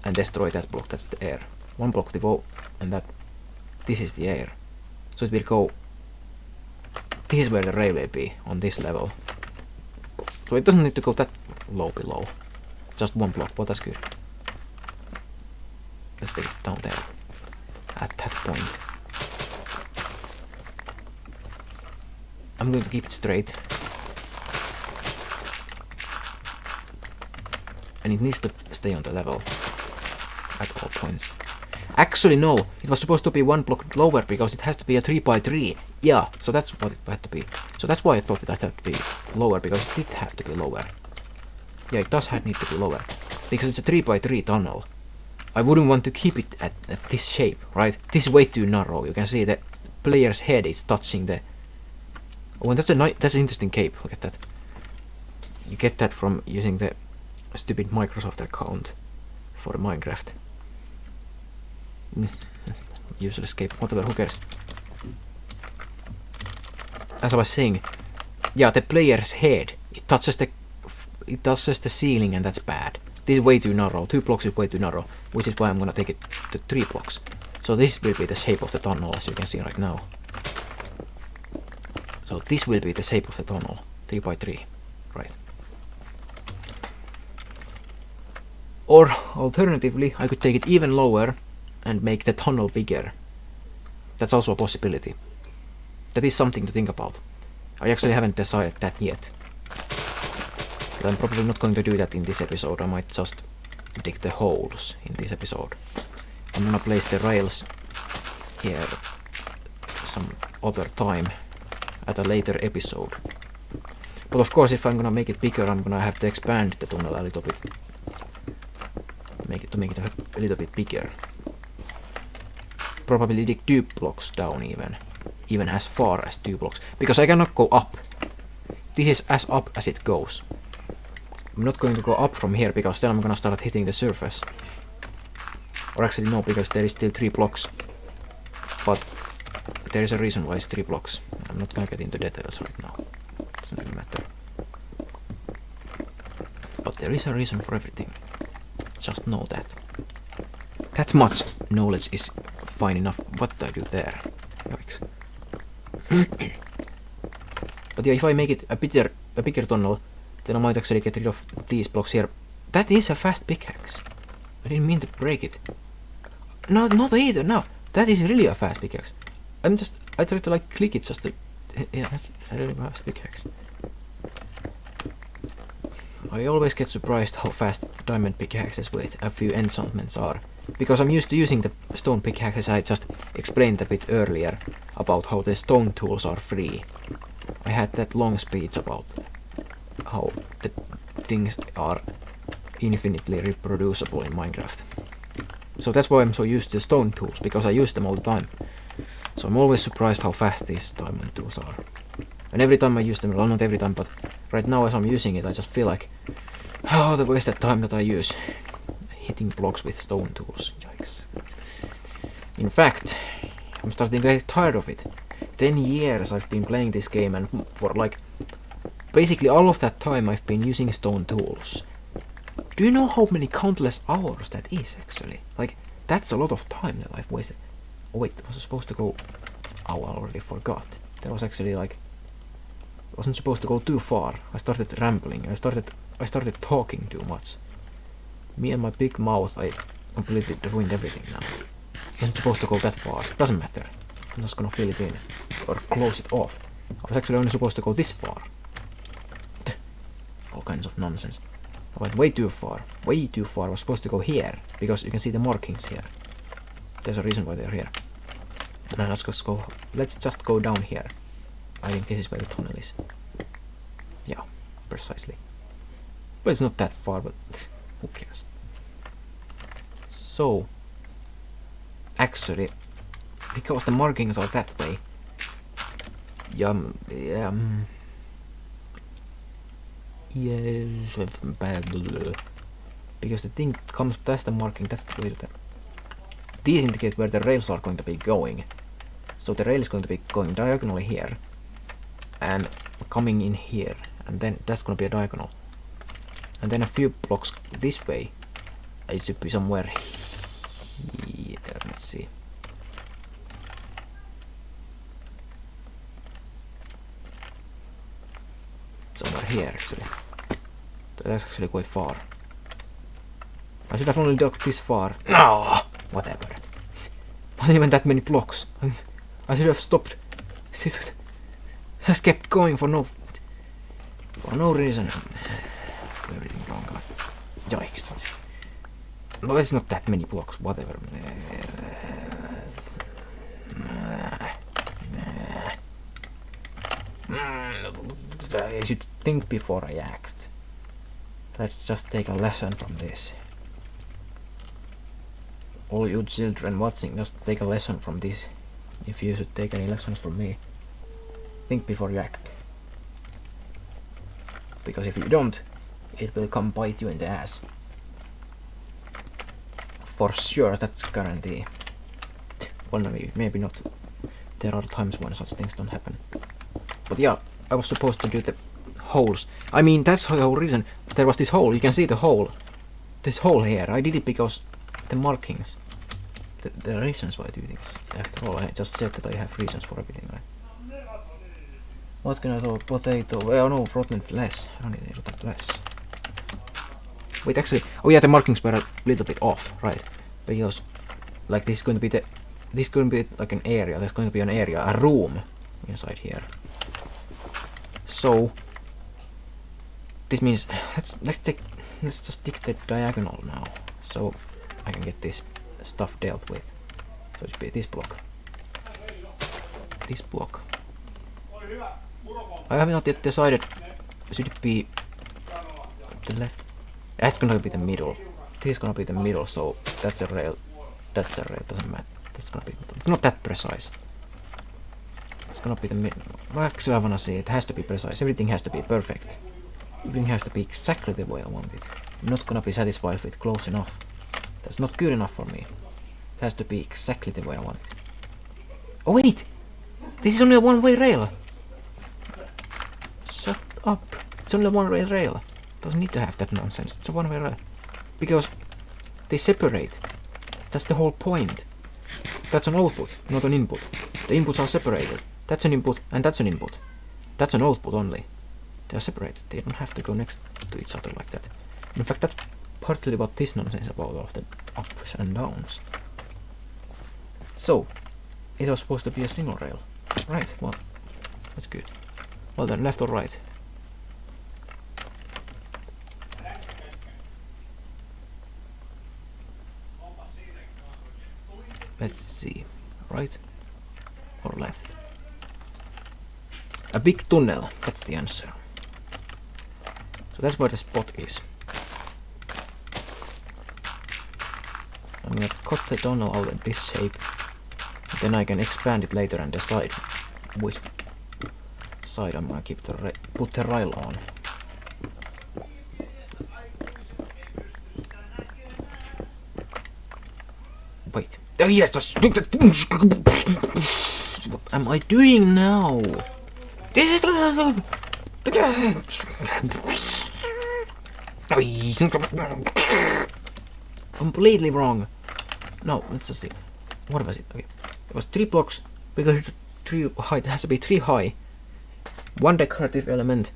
and destroy that block, that's the air. One block to go, and this is the air. So it will go, this is where the rail will be, on this level. So it doesn't need to go that low below. Just one block, but that's good. Let's take it down there. At that point. I'm going to keep it straight. And it needs to stay on the level at all points. Actually, no, it was supposed to be one block lower because it has to be a 3x3. Yeah, so that's what it had to be. So that's why I thought it had to be lower, because it did have to be lower. Yeah, it does need to be lower because it's a 3x3 tunnel. I wouldn't want to keep it at this shape, right? This is way too narrow. You can see the player's head is touching the... Oh, and that's an interesting cape. Look at that. You get that from using the stupid Microsoft account for Minecraft. Useless cape, whatever, who cares? As I was saying, yeah, the player's head, it touches the ceiling, and that's bad. This is way too narrow. 2 blocks is way too narrow, which is why I'm gonna take it to 3 blocks. So this will be the shape of the tunnel, as you can see right now. So this will be the shape of the tunnel, 3x3, right? Or alternatively, I could take it even lower and make the tunnel bigger. That's also a possibility. That is something to think about. I actually haven't decided that yet. But I'm probably not going to do that in this episode. I might just dig the holes in this episode. I'm gonna place the rails here some other time at a later episode. But of course, if I'm gonna make it bigger, I'm gonna have to expand the tunnel a little bit. Make it a little bit bigger. Probably dig 2 blocks down even as far as 2 blocks, because I cannot go up. This is as up as it goes. I'm not going to go up from here, because then I'm gonna start hitting the surface. Or actually no, because there is still 3 blocks. But there is a reason why it's 3 blocks. I'm not gonna get into details right now. Doesn't really matter. But there is a reason for everything. Just know that. That much knowledge is fine enough. What did I do there? Yikes. But yeah, if I make it a bigger tunnel, then I might actually get rid of these blocks here. That is a fast pickaxe. I didn't mean to break it. No, not either. No, that is really a fast pickaxe. I tried to like click it just to. Yeah, that's a really fast pickaxe. I always get surprised how fast diamond pickaxes with a few enchantments are. Because I'm used to using the stone pickaxes. I just explained a bit earlier about how the stone tools are free. I had that long speech about how the things are infinitely reproducible in Minecraft. So that's why I'm so used to stone tools, because I use them all the time. So I'm always surprised how fast these diamond tools are. And every time I use them, well, not every time, but right now as I'm using it, I just feel like, oh, the wasted time that I use hitting blocks with stone tools. Yikes. In fact, I'm starting to get tired of it. 10 years I've been playing this game, and for like basically all of that time I've been using stone tools. Do you know how many countless hours that is actually? Like, that's a lot of time that I've wasted. Oh wait, was I supposed to go... Oh, I already forgot. That was actually like... I wasn't supposed to go too far. I started rambling. I started talking too much. Me and my big mouth, I completely ruined everything now. I wasn't supposed to go that far. Doesn't matter. I'm just gonna fill it in. Or close it off. I was actually only supposed to go this far. All kinds of nonsense. I went way too far. Way too far. I was supposed to go here. Because you can see the markings here. There's a reason why they're here. Now let's just go down here. I think this is where the tunnel is. Yeah, precisely. But it's not that far, but who cares? So, actually, because the markings are that way, because the thing comes, that's the marking, that's the way that these indicate where the rails are going to be going. So the rail is going to be going diagonally here and coming in here, and then that's going to be a diagonal. And then a few blocks this way, it should be somewhere here. Let's see. Somewhere here actually. That's actually quite far. I should have only dug this far. No, whatever. Wasn't even that many blocks. I should have stopped. Just kept going for no reason. Everything wrong. Yikes. No, it's not that many blocks. Whatever. I should think before I act. Let's just take a lesson from this. All you children watching, just take a lesson from this. If you should take any lessons from me, think before you act. Because if you don't, it will come bite you in the ass. For sure, that's a guarantee. Well, maybe not. There are times when such things don't happen. But yeah, I was supposed to do the holes. I mean, that's the whole reason. There was this hole. You can see the hole. This hole here. I did it because the markings. The reasons why I do things. After all, I just said that I have reasons for everything, right? What can I do? Potato. Oh no, rotten flesh. I don't need any rotten flesh. Wait, actually, oh yeah, the markings were a little bit off, right? Because, like, this is going to be like an area. There's going to be an area, a room inside here. So this means let's just dig the diagonal now, so I can get this stuff dealt with. So it should be this block. This block. I have not yet decided. Should it be the left? That's gonna be the middle. This is gonna be the middle. So that's a rail. That's a rail. Doesn't matter. That's gonna be. It's not that precise. It's gonna be the middle. Well, actually, I wanna see. It has to be precise. Everything has to be perfect. Everything has to be exactly the way I want it. I'm not gonna be satisfied with close enough. That's not good enough for me. It has to be exactly the way I want it. Oh wait! This is only a one-way rail. Shut up! It's only a one-way rail. Doesn't need to have that nonsense. It's a one-way rail. Because they separate. That's the whole point. That's an output, not an input. The inputs are separated. That's an input and that's an input. That's an output only. They are separated. They don't have to go next to each other like that. In fact, that's partly what this nonsense about all of the ups and downs. So, it was supposed to be a single rail. Right, well, that's good. Well then, left or right? Let's see, right or left? A big tunnel, that's the answer. So that's where the spot is. I'm gonna cut the tunnel out in this shape. Then I can expand it later and decide which side I'm gonna keep put the rail on. Wait. Oh yes, what am I doing now? This is completely wrong. No, let's just see. What was it? Okay. It was 3 blocks because tree height has to be 3 high. 1 decorative element.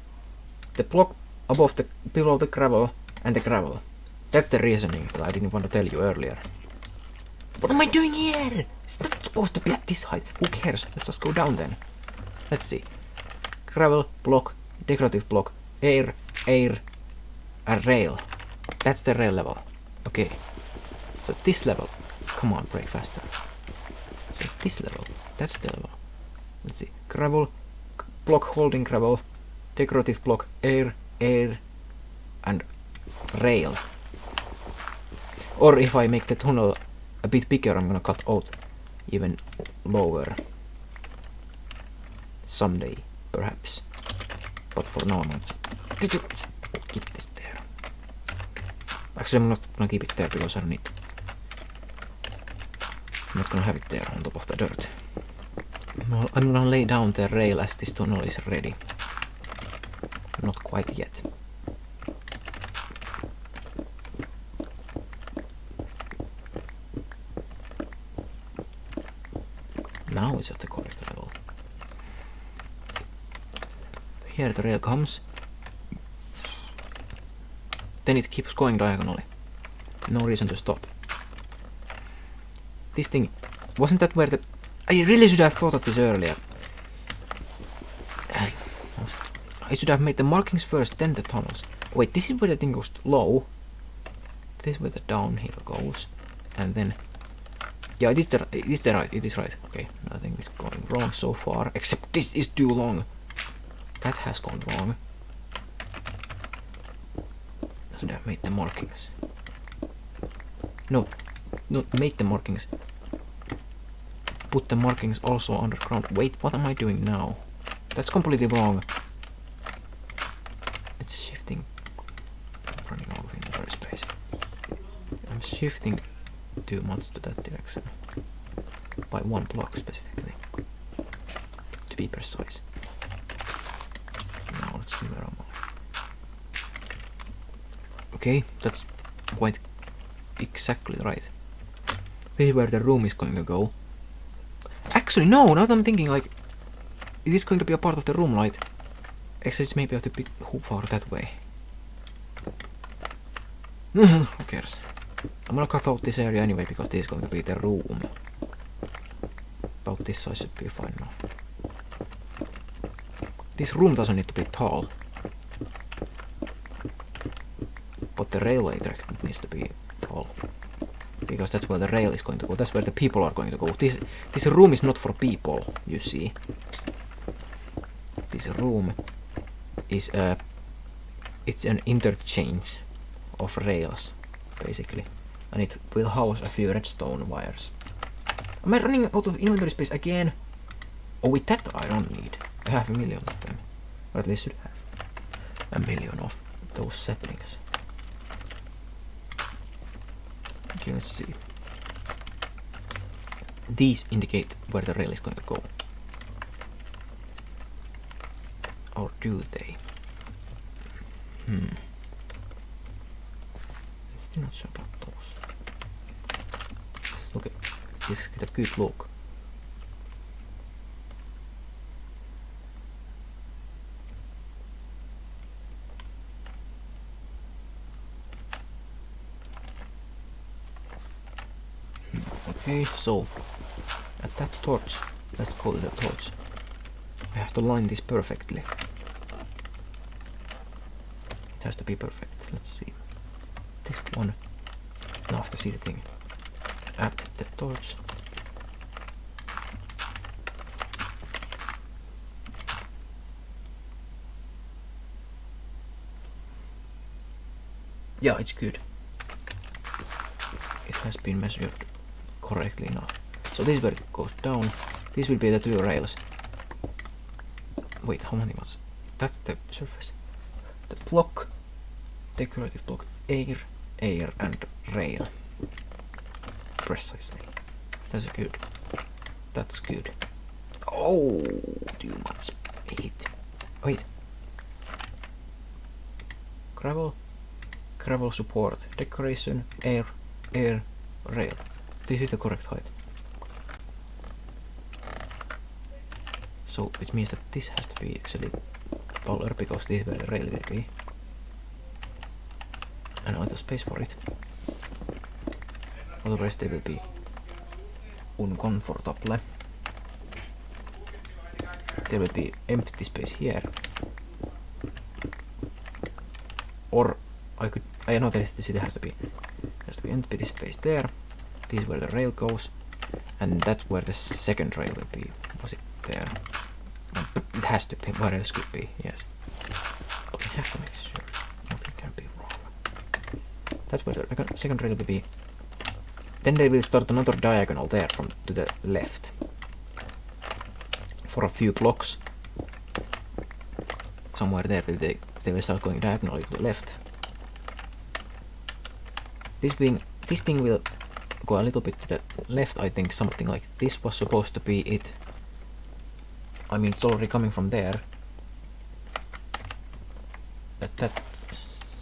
The block above the below the gravel and the gravel. That's the reasoning that I didn't want to tell you earlier. What am I doing here? It's not supposed to be at this height. Who cares? Let's just go down then. Let's see. Gravel, block, decorative block, air, a rail. That's the rail level. Okay. So this level. Come on, break faster. So this level. That's the level. Let's see. Gravel, block holding gravel, decorative block, air, and rail. Or if I make the tunnel a bit bigger, I'm gonna cut out even lower. Someday, perhaps. But for now, I'm gonna keep this there. Actually, I'm not gonna keep it there because I don't need to. I'm not gonna have it there on top of the dirt. I'm gonna lay down the rail as this tunnel is ready. Not quite yet. Now it's at the correct level. Here the rail comes. Then it keeps going diagonally. No reason to stop. This thing, wasn't that where the... I really should have thought of this earlier. I should have made the markings first, then the tunnels. Wait, this is where the thing goes low. This is where the downhill goes. And then... Yeah, it is right. Okay, nothing is going wrong so far, except this is too long. That has gone wrong. I should have made the markings. No, not make the markings. Put the markings also underground. Wait, what am I doing now? That's completely wrong. It's shifting. I'm running off in the first place. I'm shifting too much to that direction. By 1 block specifically. To be precise. Now let's see where am I. Okay, that's quite exactly right. This is where the room is going to go. Actually, no, now that I'm thinking, like, it is going to be a part of the room light. Except it's maybe a bit too far that way. Who cares? I'm gonna cut out this area anyway, because this is going to be the room. About this size should be fine now. This room doesn't need to be tall. But the railway track needs to be tall. Because that's where the rail is going to go. That's where the people are going to go. This room is not for people, you see. This room is it's an interchange of rails, basically. And it will house a few redstone wires. Am I running out of inventory space again? Oh, with that I don't need. I have 1 million of them. Or at least should have 1 million of those saplings. Okay, let's see. These indicate where the rail is going to go. Or do they? I'm still not sure about those. Let's look at Just get a good look. Okay, so at that torch, let's call it a torch. I have to line this perfectly. It has to be perfect. Let's see. This one. Now I have to see the thing. Add the torch. Yeah, it's good. It has been measured correctly now. So this is where it goes down. This will be the two rails. Wait, how many was? That's the surface. The block, decorative block, air, and rail. Precisely. That's good. That's good. Oh, too much heat. Wait. Gravel support, decoration, air, rail. This is the correct height. So which means that this has to be actually taller because this is where the rail will be. And I have space for it. Otherwise they will be uncomfortable. There will be empty space here. Or I know this has to be empty space there. This is where the rail goes. And that's where the second rail will be. Was it there? It has to be. Where else could be? Yes. But I have to make sure nothing can be wrong. That's where the second rail will be. Then they will start another diagonal there from to the left. For a few blocks. Somewhere there they will start going diagonally to the left. This thing will go a little bit to the left, I think something like this was supposed to be it. I mean, it's already coming from there.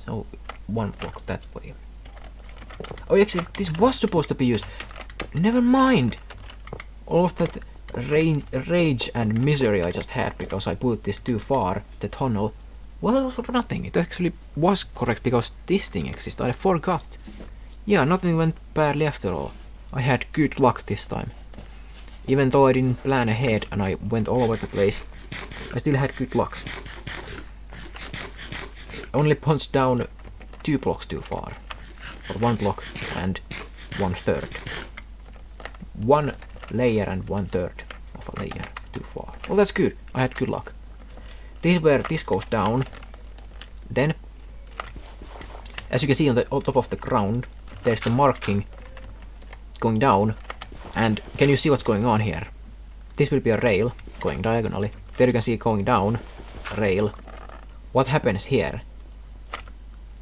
So one block that way. Oh, actually, this was supposed to be used. Never mind. All of that rage and misery I just had because I put this too far, the tunnel. Well, it was for nothing. It actually was correct because this thing exists. I forgot. Yeah, nothing went badly after all. I had good luck this time. Even though I didn't plan ahead and I went all over the place, I still had good luck. I only punched down 2 blocks too far. Or 1 block and 1/3. 1 layer and 1/3 of a layer too far. Well, that's good. I had good luck. This is where this goes down. Then, as you can see on the top of the ground, there's the marking going down. And can you see what's going on here? This will be a rail going diagonally. There you can see going down, rail. What happens here?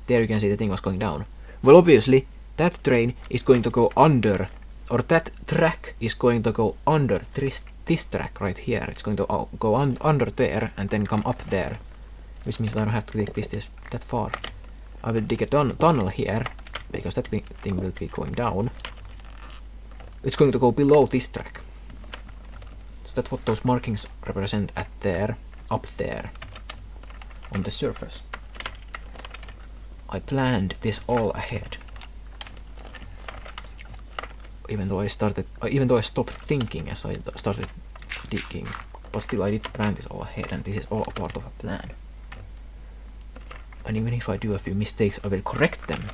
There you can see the thing was going down. Well, obviously, that train is going to go under, or that track is going to go under this track right here. It's going to go under there and then come up there. Which means that I don't have to dig this that far. I will dig a tunnel here, because that thing will be going down. It's going to go below this track. So that's what those markings represent at there, up there, on the surface. I planned this all ahead. Even though I stopped thinking as I started digging, but still I did plan this all ahead, and this is all a part of a plan. And even if I do a few mistakes, I will correct them.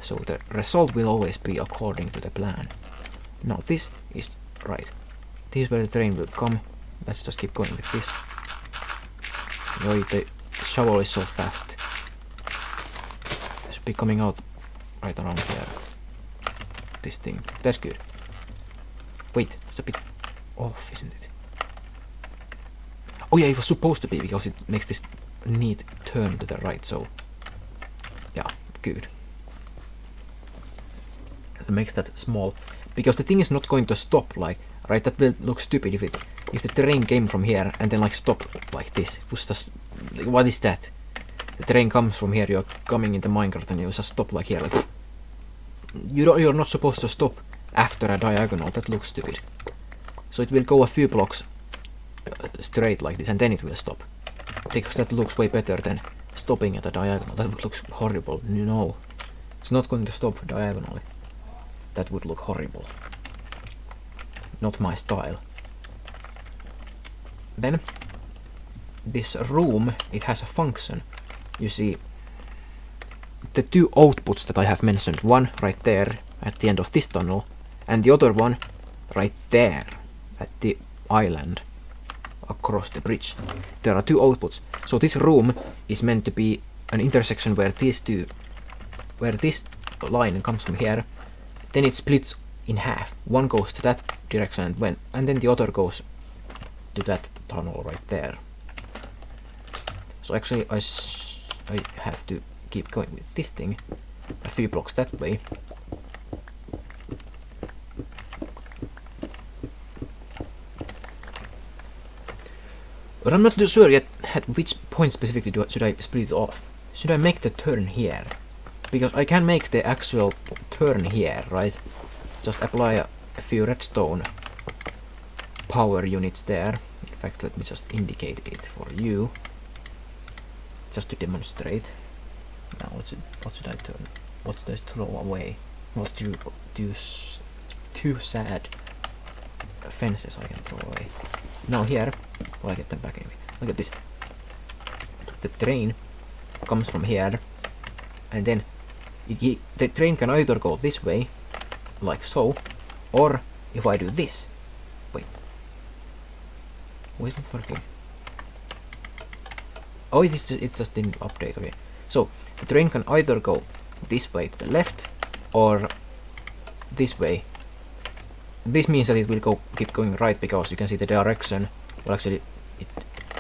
So the result will always be according to the plan. Now this is right. This is where the train will come. Let's just keep going with this. Oh, the shovel is so fast. It should be coming out right around here. This thing. That's good. Wait, it's a bit off, isn't it? Oh yeah, it was supposed to be because it makes this neat turn to the right, so yeah, good. It makes that small, because the thing is not going to stop, like, right, that will look stupid if the train came from here and then like stop like this. It was just, what is that? The train comes from here, you're coming into Minecraft and you just stop like here, like you're not supposed to stop after a diagonal. That looks stupid. So it will go a few blocks straight like this, and then it will stop. Because that looks way better than stopping at a diagonal. That would look horrible. No. It's not going to stop diagonally. That would look horrible. Not my style. Then, this room, it has a function. You see, the two outputs that I have mentioned, one right there at the end of this tunnel, and the other one right there at the island across the bridge. There are two outputs. So this room is meant to be an intersection where this line comes from here, then it splits in half. One goes to that direction and then the other goes to that tunnel right there. So actually I have to keep going with this thing a few blocks that way. But I'm not too sure yet at which point specifically should I split it off. Should I make the turn here? Because I can make the actual turn here, right? Just apply a few redstone power units there. In fact, let me just indicate it for you. Just to demonstrate. Now, what should I turn? What should I throw away? What two sad fences I can throw away. Now here, well, I get them back anyway. Look at this. The train comes from here, and then the train can either go this way, like so, or if I do this. Wait. Why is it working? Oh, it just didn't update. Okay. So the train can either go this way to the left, or this way. This means that it will keep going right, because you can see the direction. Well, actually, it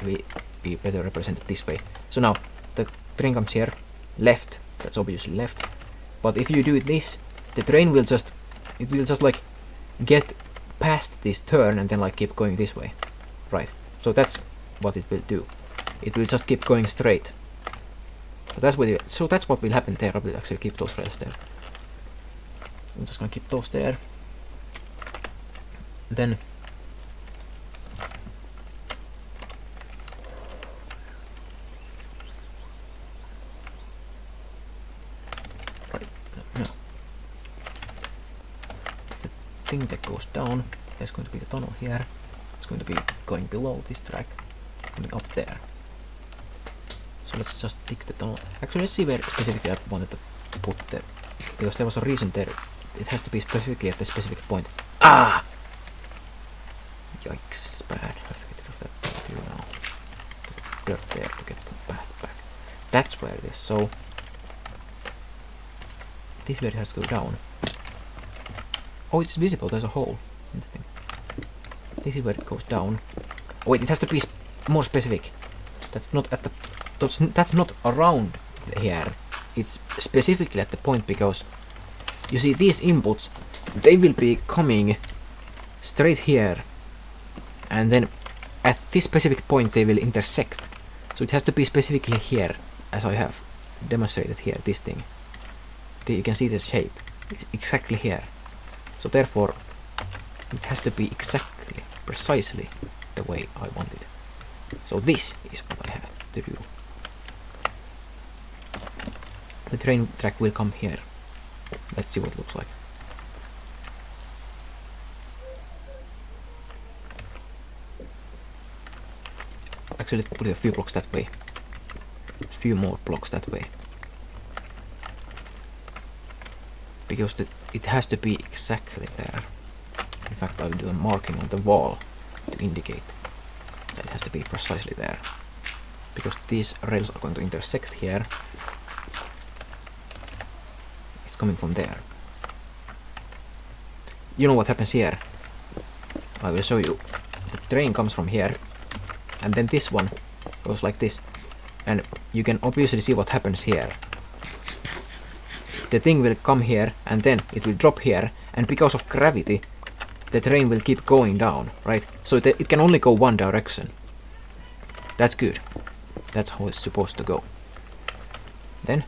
will be better represented this way. So now the train comes here, left. That's obviously left. But if you do this, the train will just like get past this turn and then like keep going this way, right? So that's what it will do. It will just keep going straight. So that's what will happen there. I will actually keep those rails there. I'm just gonna keep those there. Then right now the thing that goes down, there's going to be the tunnel here. It's going to be going below this track, coming up there. So let's just dig the tunnel. Actually, let's see where specifically I wanted to put the, because there was a reason there. It has to be specifically at the specific point. Ah! Yikes, it's bad. I have to get rid of that too now. Dirt there to get the path back. That's where it is. So this is where it has to go down. Oh, it's visible. There's a hole in this thing. This is where it goes down. Oh, wait, it has to be more specific. That's not at the. That's not around here. It's specifically at the point, because you see these inputs, they will be coming straight here, and then at this specific point they will intersect. So it has to be specifically here, as I have demonstrated here, this thing. You can see the shape. It's exactly here. So therefore, it has to be exactly, precisely the way I want it. So this is what I have to do. The train track will come here. Let's see what it looks like. Actually, let's put it a few blocks that way. A few more blocks that way. Because it has to be exactly there. In fact, I will do a marking on the wall to indicate that it has to be precisely there. Because these rails are going to intersect here. It's coming from there. You know what happens here? I will show you. The train comes from here, and then this one goes like this, and you can obviously see what happens here. The thing will come here, and then it will drop here, and because of gravity the train will keep going down, right? So it can only go one direction. That's good. That's how it's supposed to go. Then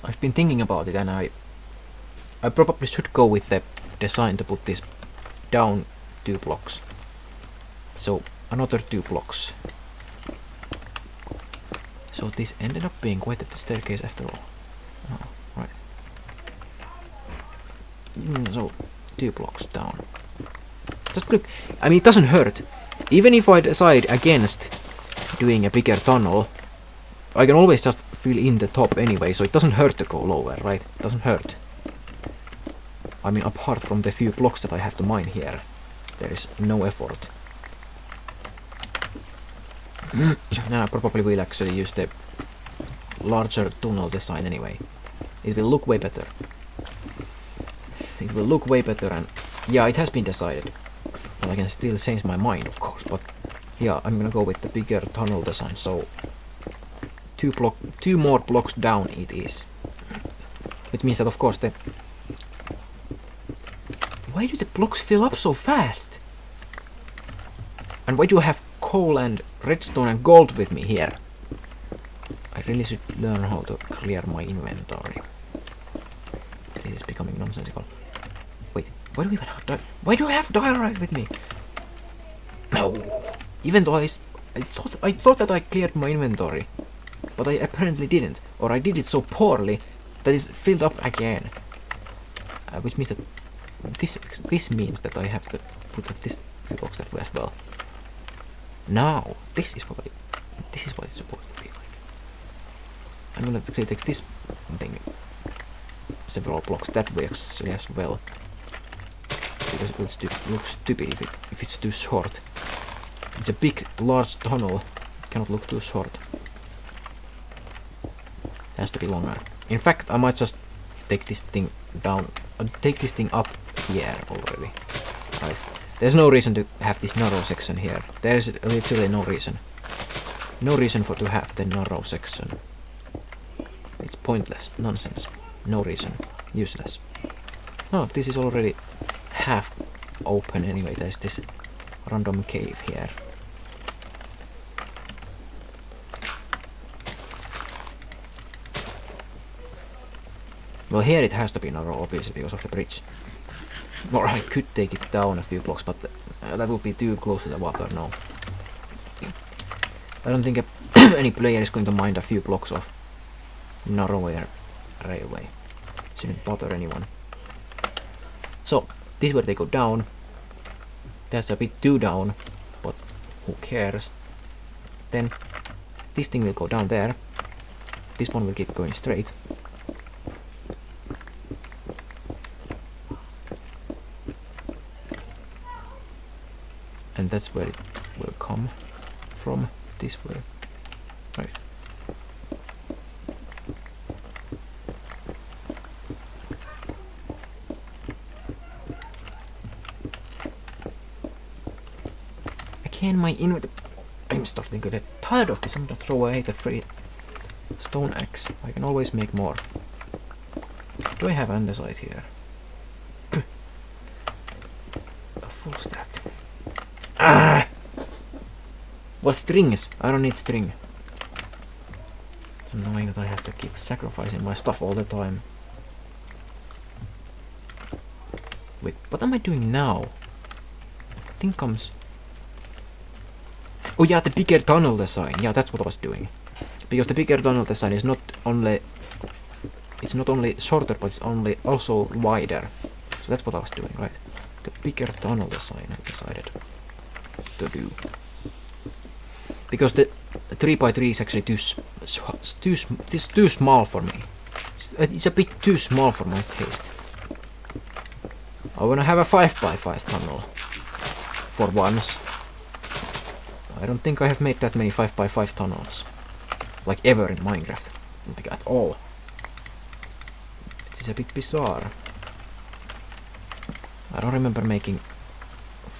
I've been thinking about it, and I probably should go with the design to put this down 2 blocks. So another 2 blocks. So this ended up being quite a staircase after all. Oh, right. So 2 blocks down. Just look. I mean, it doesn't hurt. Even if I decide against doing a bigger tunnel, I can always just fill in the top anyway, so it doesn't hurt to go lower, right? It doesn't hurt. I mean, apart from the few blocks that I have to mine here, there is no effort. And I probably will actually use the larger tunnel design anyway. It will look way better. It will look way better, and yeah, it has been decided. Well, I can still change my mind, of course, but yeah, I'm gonna go with the bigger tunnel design, so 2 more blocks down it is. Which means that, of course, why do the blocks fill up so fast? And why do I have coal and redstone and gold with me here? I really should learn how to clear my inventory. This is becoming nonsensical. Wait, why do we even have why do I have diorite with me? No. Even though I thought that I cleared my inventory, but I apparently didn't, or I did it so poorly that it's filled up again. Which means that this means that I have to put this box that way as well. Now this is what it's supposed to be like. I'm gonna actually take this thing several blocks that way actually as well, because it will look stupid if it's too short. It's a big, large tunnel. It cannot look too short. It has to be longer. In fact, I might just take this thing down, take this thing up here already. Right. There's no reason to have this narrow section here. There's literally no reason. No reason to have the narrow section. It's pointless. Nonsense. No reason. Useless. Oh, this is already half open anyway. There's this random cave here. Well, here it has to be narrow, obviously, because of the bridge. Or I could take it down a few blocks, but that would be too close to the water, no. I don't think any player is going to mind a few blocks of narrower railway. Shouldn't bother anyone. So, this is where they go down. That's a bit too down, but who cares? Then, this thing will go down there. This one will keep going straight. And that's where it will come from, this way. Right. Again, my inventory. I'm starting to get tired of this. I'm gonna throw away the free stone axe. I can always make more. Do I have andesite here? A full stack. Ah! What strings? I don't need string. It's annoying that I have to keep sacrificing my stuff all the time. Wait, what am I doing now? Thing comes. Oh yeah, the bigger tunnel design. Yeah, that's what I was doing. Because the bigger tunnel design is not only shorter, but it's also wider. So that's what I was doing, right? The bigger tunnel design I decided to do. Because the 3x3 is actually too small for me. It's a bit too small for my taste. I wanna have a 5x5 tunnel. For once. I don't think I have made that many 5x5 tunnels. Like ever in Minecraft. Like at all. It is a bit bizarre. I don't remember making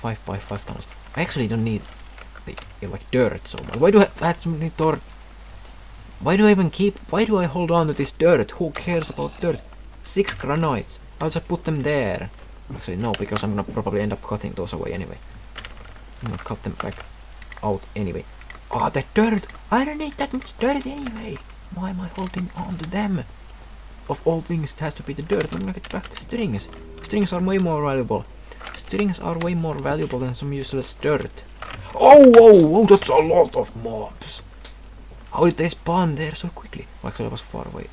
5x5 tunnels. I actually don't need the like dirt so much. Why do I have so many dirt? Why do I hold on to this dirt? Who cares about dirt? 6 granites. I'll just put them there. Actually no, because I'm gonna probably end up cutting those away anyway. I'm gonna cut them back out anyway. Ah, that dirt! I don't need that much dirt anyway. Why am I holding on to them? Of all things, it has to be the dirt. I'm gonna get back the strings. Strings are way more valuable. Strings are way more valuable than some useless dirt. Oh, that's a lot of mobs. How did they spawn there so quickly? Actually, I was far away.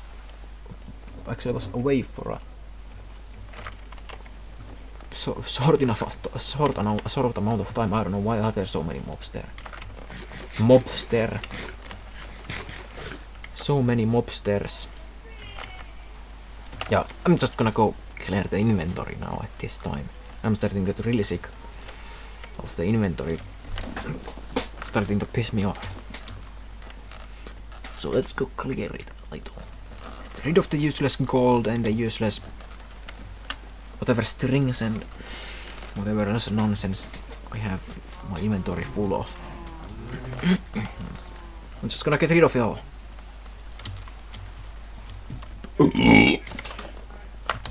Actually, I was away for a short amount of time. I don't know why are there so many mobs there. So many mobsters. Yeah, I'm just gonna go clear the inventory now at this time. I'm starting to get really sick of the inventory. It's starting to piss me off. So let's go clear it a little. Get rid of the useless gold and the useless whatever strings and whatever else nonsense I have my inventory full of. I'm just gonna get rid of it all.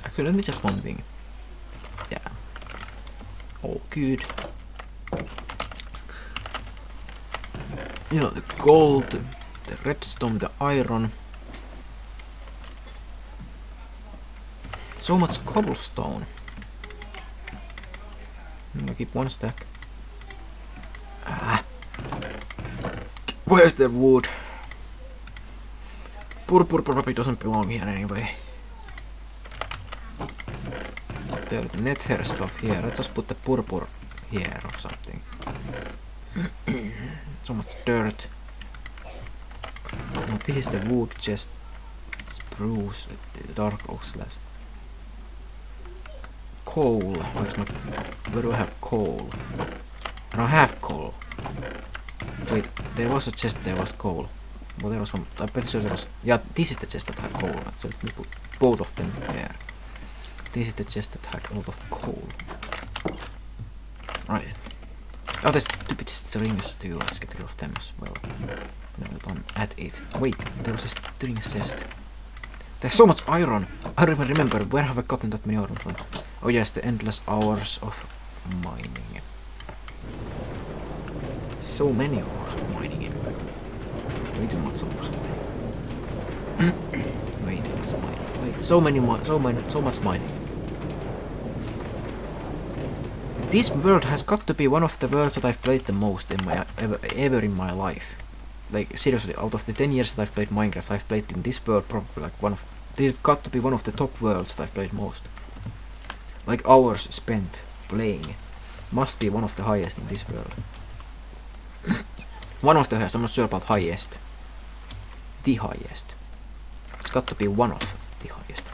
Actually, let me check one thing. Yeah. All good. Yeah, the gold, the redstone, the iron. So much cobblestone. I'm gonna keep one stack. Where's the wood? Purple probably doesn't belong here anyway. There's the nether stuff here. Let's just put the purple here or something. So much dirt. No, this is the wood chest. Spruce, dark oak slabs. Coal. Where do I have coal? I don't have coal. Wait, there was a chest, there was coal. Well, there was one. I'm pretty sure there was. Yeah, this is the chest that had coal. So let me put both of them there. This is the chest that had a lot of coal. Right. Oh, there's stupid strings too. Let's get rid of them as well. Never done at it. Wait, there was a string chest. There's so much iron. I don't even remember. Where have I gotten that many iron from? Oh yes, the endless hours of mining. So many hours of mining in fact. Way too much hours of mining. Way too much mining. Wait, so much mining. This world has got to be one of the worlds that I've played the most in my ever in my life. Like seriously, out of the 10 years that I've played Minecraft, I've played in this world probably like one of. This got to be one of the top worlds that I've played most. Like hours spent playing, must be one of the highest in this world. One of the highest. I'm not sure about highest. The highest. It's got to be one of the highest.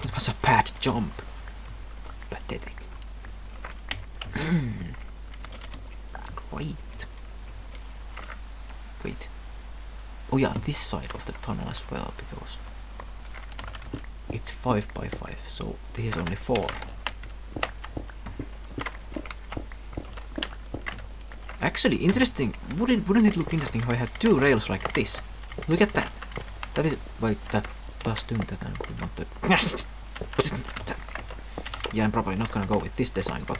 It was a bad jump. Pathetic. Great. Wait. Oh yeah, this side of the tunnel as well, because it's 5 by 5, so this is only 4. Actually, interesting. Wouldn't it look interesting if I had 2 rails like this? Look at that. That is. Wait, that does do that. I'm not the. Yeah, I'm probably not gonna go with this design, but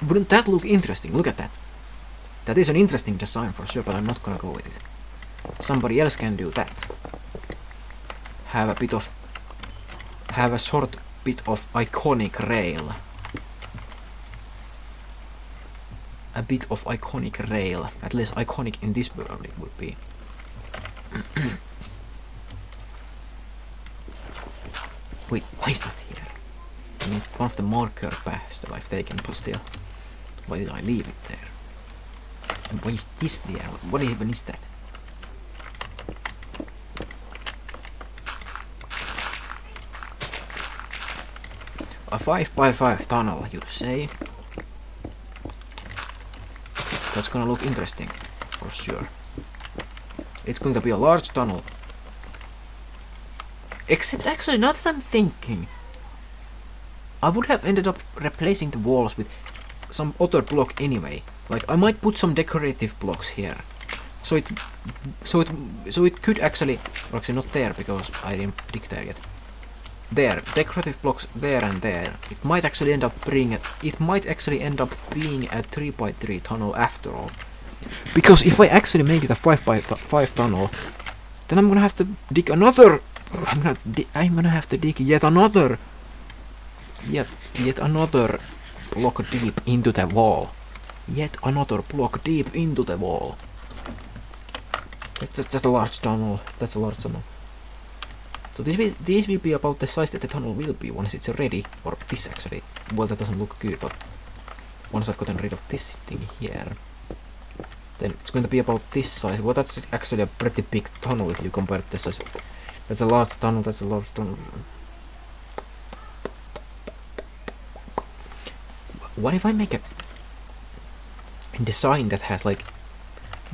wouldn't that look interesting? Look at that. That is an interesting design for sure, but I'm not gonna go with it. Somebody else can do that. Have a short bit of iconic rail. A bit of iconic rail. At least iconic in this world it would be. Wait, why is that here? I mean, one of the marker paths that I've taken, but still. Why did I leave it there? And why is this there? What even is that? A 5 by 5 tunnel, you say? That's gonna look interesting, for sure. It's going to be a large tunnel. Except actually, now that I'm thinking, I would have ended up replacing the walls with some other block anyway. Like I might put some decorative blocks here, so it could actually, or actually not there because I didn't dig there yet. There, decorative blocks there and there. It might actually end up being a 3 by 3 tunnel after all. Because if I actually make it a 5 by 5 tunnel, Then I'm gonna have to dig another. I'm gonna have to dig yet another block deep into the wall. Yet another block deep into the wall. That's just a large tunnel. That's a large tunnel. So this will be about the size that the tunnel will be once it's ready. Or this actually. Well, that doesn't look good, but once I've gotten rid of this thing here, then it's going to be about this size. Well, that's actually a pretty big tunnel if you compare it to the size. That's a large tunnel. That's a large tunnel. What if I make a design that has like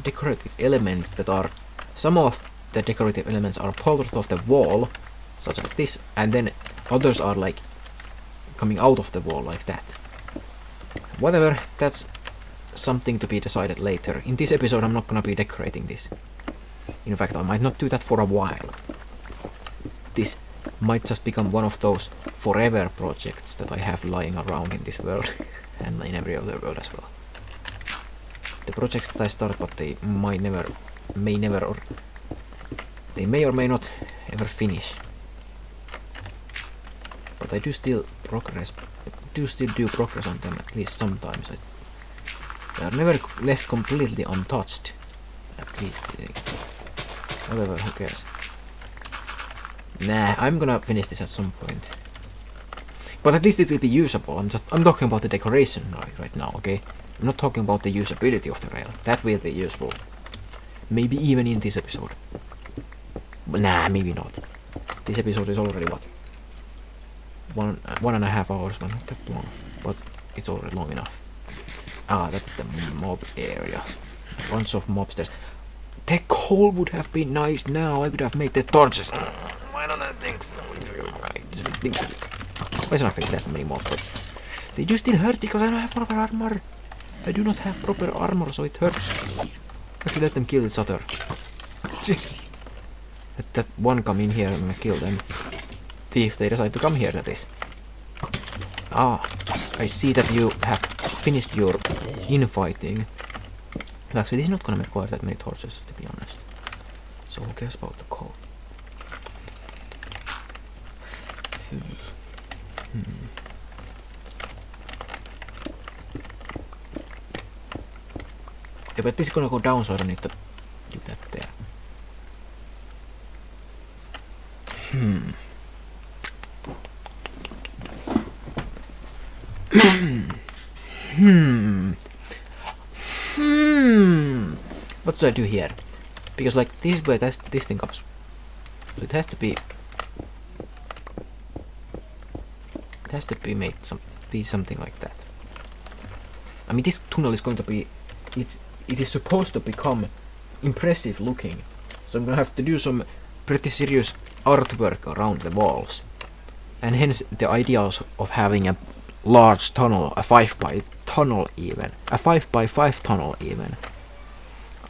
decorative elements that are, some of the decorative elements are pulled off the wall, such as this, and then others are like coming out of the wall like that. Whatever, that's something to be decided later. In this episode I'm not gonna be decorating this. In fact, I might not do that for a while. This might just become one of those forever projects that I have lying around in this world and in every other world as well. The projects that I start, but they may or may not ever finish. But I do still do progress on them at least sometimes. They are never left completely untouched. At least, whatever, who cares? Nah, I'm gonna finish this at some point. But at least it will be usable. I'm talking about the decoration right now, okay? I'm not talking about the usability of the rail. That will be useful. Maybe even in this episode. But nah, maybe not. This episode is already what? 1.5 hours, but not that long. But it's already long enough. Ah, that's the mob area. A bunch of mobsters. The coal would have been nice now. I could have made the torches. Why don't I think so? Why is not that many mobs? But they do still hurt because I don't have proper armor. I do not have proper armor, so it hurts. I should let them kill each other. Let that one come in here and kill them. See if they decide to come here, that is. Ah, I see that you have finished your infighting. Actually, this is not gonna require that many torches, to be honest. So who cares about the coal? Yeah, but this is gonna go down, so I don't need to do that there. What should I do here? Because like this is where this thing comes. So it has to be. It has to be made something like that. I mean, this tunnel is going to be. It is supposed to become impressive looking. So I'm gonna have to do some pretty serious artwork around the walls. And hence the ideas of having a large tunnel, a 5x tunnel even, a 5x5 tunnel even.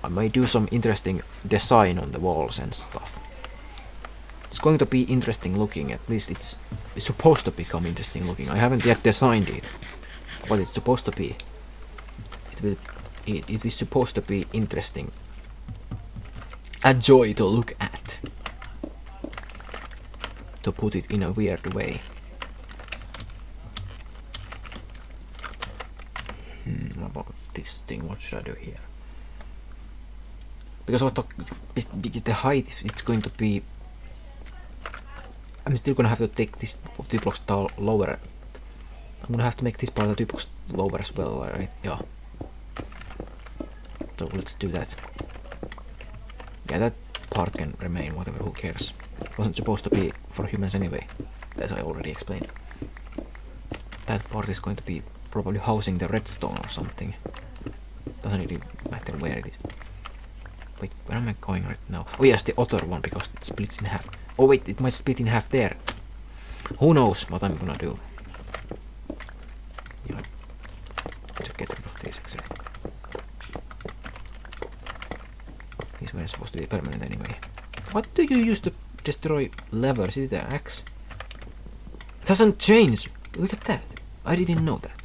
I may do some interesting design on the walls and stuff. It's going to be interesting looking, at least it's supposed to become interesting looking. I haven't yet designed it, but it's supposed to be. It is supposed to be interesting. A joy to look at. To put it in a weird way. About this thing, what should I do here? Because the height, it's going to be. I'm still gonna have to take this 2 blocks lower. I'm gonna have to make this part of 2 blocks lower as well, right? Yeah. So let's do that. Yeah, that part can remain, whatever, who cares. It wasn't supposed to be for humans anyway, as I already explained. That part is going to be probably housing the redstone or something. Doesn't really matter where it is. Wait, where am I going right now? Oh yes, the other one, because it splits in half. Oh wait, it might split in half there. Who knows what I'm gonna do? Yeah, to get rid of this actually. These were supposed to be permanent anyway. What do you use to destroy levers? Is there axe? It doesn't change! Look at that! I didn't know that.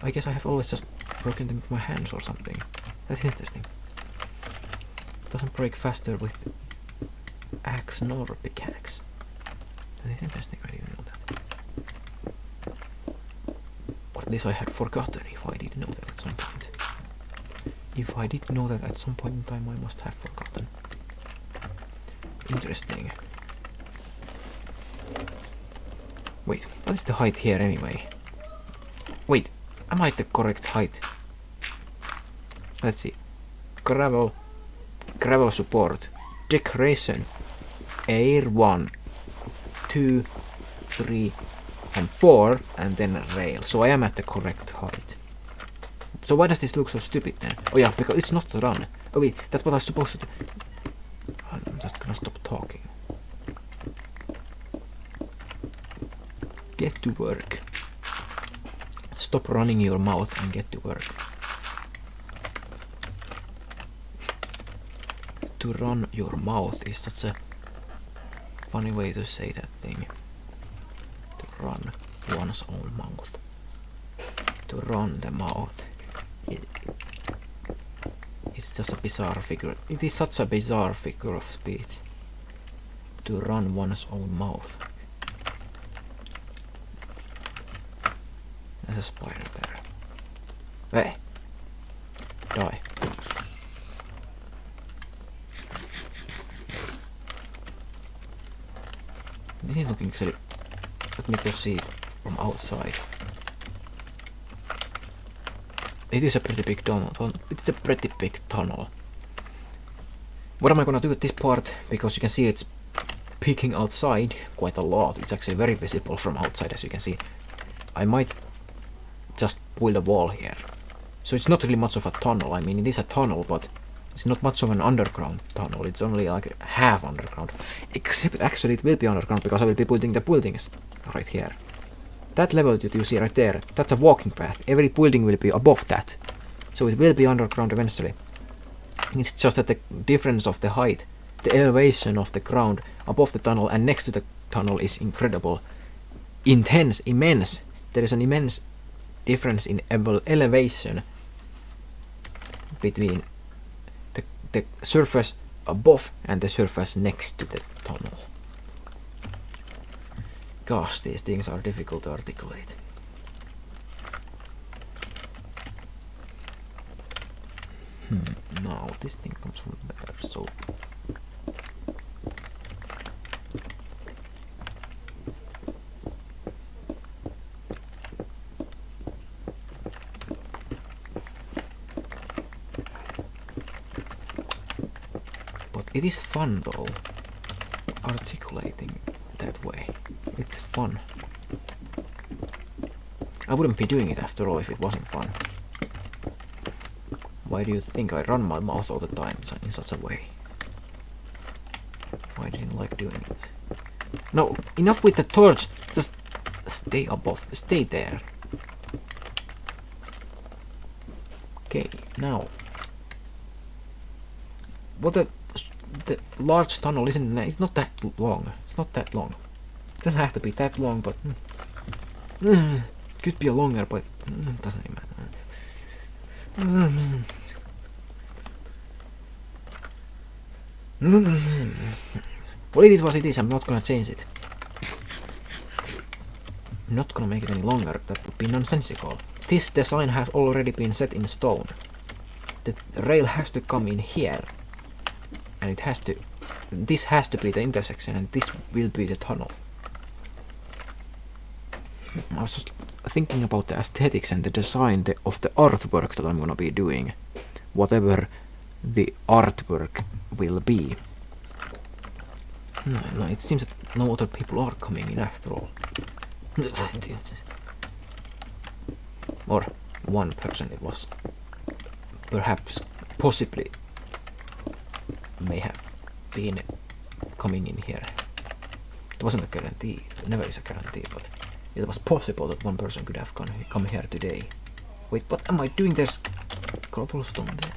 I guess I have always just broken them with my hands or something. That's interesting. It doesn't break faster with axe nor pickaxe. That is interesting, I didn't know that. Or at least I had forgotten if I did know that at some point. If I did know that at some point in time, I must have forgotten. Interesting. Wait, what is the height here anyway? Wait, am I the correct height? Let's see. Gravel support. Decoration. Air 1, 2, 3, and 4, and then rail. So I am at the correct height. So why does this look so stupid then? Oh yeah, because it's not run. Oh wait, that's what I was supposed to do. I'm just gonna stop talking. Get to work. Stop running your mouth and get to work. To run your mouth is such a funny way to say that thing. To run one's own mouth. To run the mouth. It's just a bizarre figure. It is such a bizarre figure of speech. To run one's own mouth. There's a spider there. Hey! Die. This is looking actually... Let me just see it from outside. It is a pretty big tunnel. It's a pretty big tunnel. What am I gonna do with this part? Because you can see it's peeking outside quite a lot. It's actually very visible from outside, as you can see. I might just build a wall here. So it's not really much of a tunnel. I mean, it is a tunnel, but it's not much of an underground tunnel. It's only like half underground. Except actually it will be underground because I will be building the buildings right here. That level that you see right there, that's a walking path. Every building will be above that. So it will be underground eventually. It's just that the difference of the height, the elevation of the ground above the tunnel and next to the tunnel is incredible. Intense, immense. There is an immense difference in elevation between the surface above and the surface next to the tunnel. Gosh, these things are difficult to articulate. Now this thing comes from there, so... But it is fun though, articulating that way. It's fun. I wouldn't be doing it after all if it wasn't fun. Why do you think I run my mouth all the time in such a way? Why didn't I like doing it? No, enough with the torch! Just stay above, stay there. Okay, now. What the large tunnel isn't, it's not that long. It's not that long. It doesn't have to be that long, but could be longer, but doesn't even matter. Well, it is what it is. I'm not gonna change it. I'm not gonna make it any longer. That would be nonsensical. This design has already been set in stone. The rail has to come in here, and it has to. This has to be the intersection, and this will be the tunnel. I was just thinking about the aesthetics and the design of the artwork that I'm gonna be doing. Whatever the artwork will be. No, it seems that no other people are coming in after all. Or one person it was. Perhaps, possibly, may have been coming in here. It wasn't a guarantee, it never is a guarantee, but it was possible that one person could have come here today. Wait, what am I doing? There's cobblestone there.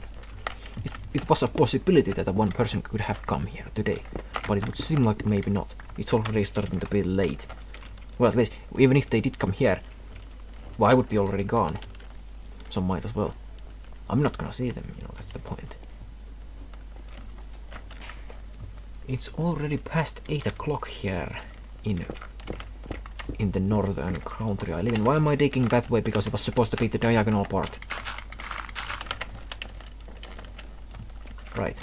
It was a possibility that one person could have come here today, but it would seem like maybe not. It's already starting to be late. Well, at least, even if they did come here, well, I would be already gone. So might as well. I'm not gonna see them, you know, that's the point. It's already past 8 o'clock here in the northern country I live in. Why am I digging that way? Because it was supposed to be the diagonal part. Right.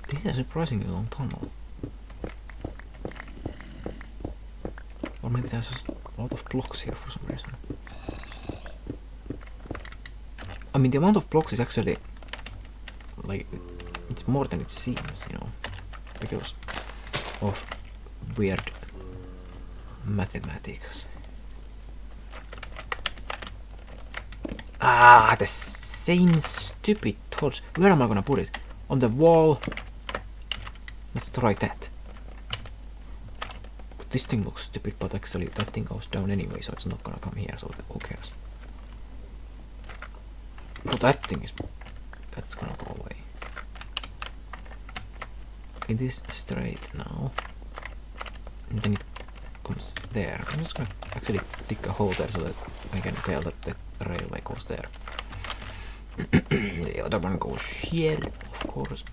This is a surprisingly long tunnel. Or maybe there's just a lot of blocks here for some reason. I mean, the amount of blocks is actually, like, it's more than it seems, you know, because of weird mathematics. Ah, the same stupid torch. Where am I gonna put it? On the wall? Let's try that. But this thing looks stupid, but actually that thing goes down anyway, so it's not gonna come here, so who cares? But that thing is... that's gonna go away. It is straight now. And then it comes there. I'm just gonna actually dig a hole there so that I can tell that the railway goes there. The other one goes here, of course.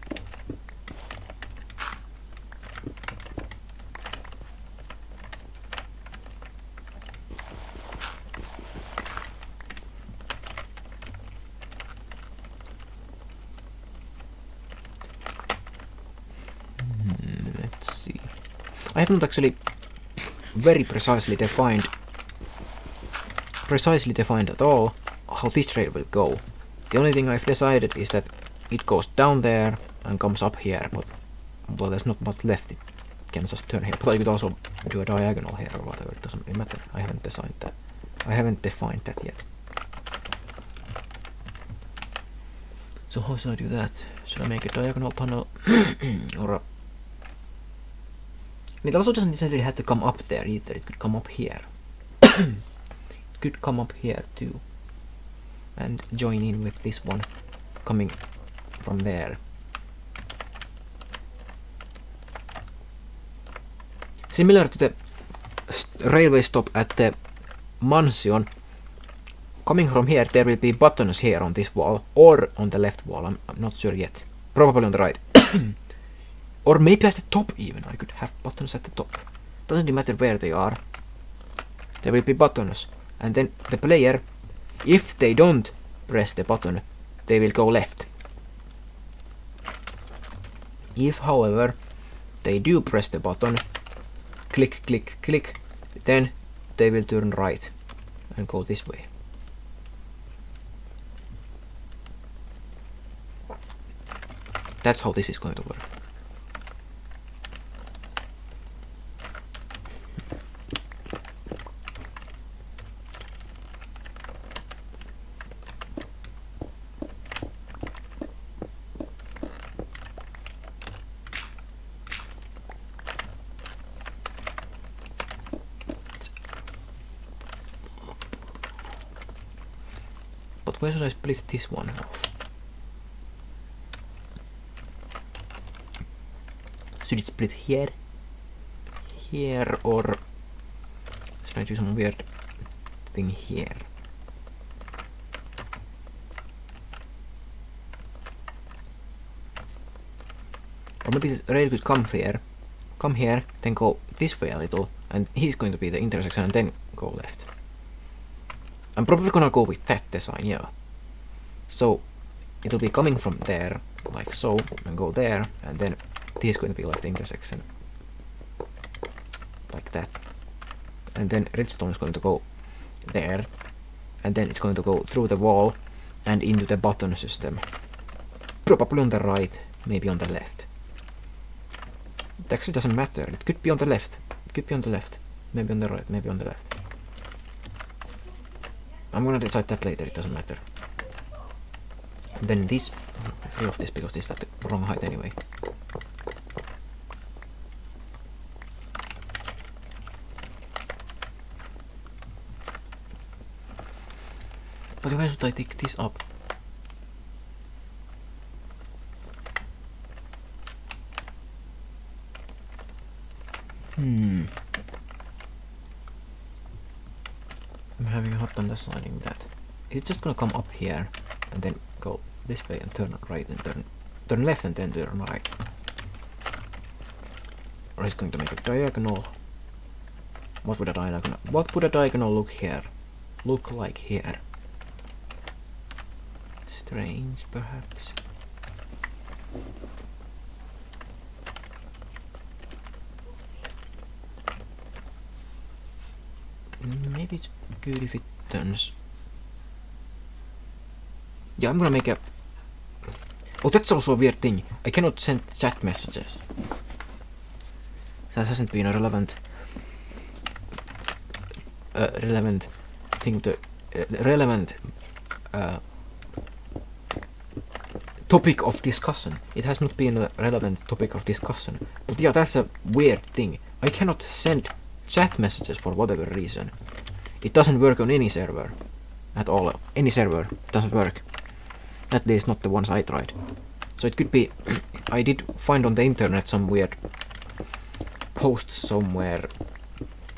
Let's see. I have not actually very precisely defined at all how this trail will go. The only thing I've decided is that it goes down there and comes up here, but well, there's not much left. It can just turn here, but I could also do a diagonal here or whatever. It doesn't really matter. I haven't decided that. I haven't defined that yet. So how should I do that? Should I make a diagonal tunnel or a... It also doesn't necessarily have to come up there either. It could come up here. It could come up here too. And join in with this one coming from there. Similar to the railway stop at the mansion, coming from here there will be buttons here on this wall or on the left wall. I'm not sure yet. Probably on the right. Or maybe at the top even. I could have buttons at the top. Doesn't really matter where they are. There will be buttons. And then the player, if they don't press the button, they will go left. If, however, they do press the button, click, click, click, then they will turn right and go this way. That's how this is going to work. But where should I split this one off? Should it split here? Here, or should I do some weird thing here? Or maybe this rail could come here, then go this way a little, and he's going to be the intersection, and then go left. I'm probably gonna go with that design, yeah. So it'll be coming from there, like so, and go there, and then this is going to be like the intersection. Like that. And then redstone is going to go there, and then it's going to go through the wall and into the button system. Probably on the right, maybe on the left. It actually doesn't matter. It could be on the left. It could be on the left. Maybe on the right, maybe on the left. I'm gonna decide that later, it doesn't matter. And then this, free of this because this is at the wrong height anyway. But why should I take this up? I'm having a hard time deciding that. It's just gonna come up here and then go this way and turn right and turn left and then turn right. Or it's going to make a diagonal. What would a diagonal look like here? Strange, perhaps. Maybe it's good if it turns. Yeah, I'm gonna make a. Oh, that's also a weird thing. I cannot send chat messages. That hasn't been a relevant thing to relevant topic of discussion. It has not been a relevant topic of discussion. But yeah, that's a weird thing. I cannot send chat messages for whatever reason. It doesn't work on any server at all. Any server doesn't work. At least not the ones I tried. So it could be. I did find on the internet some weird posts somewhere.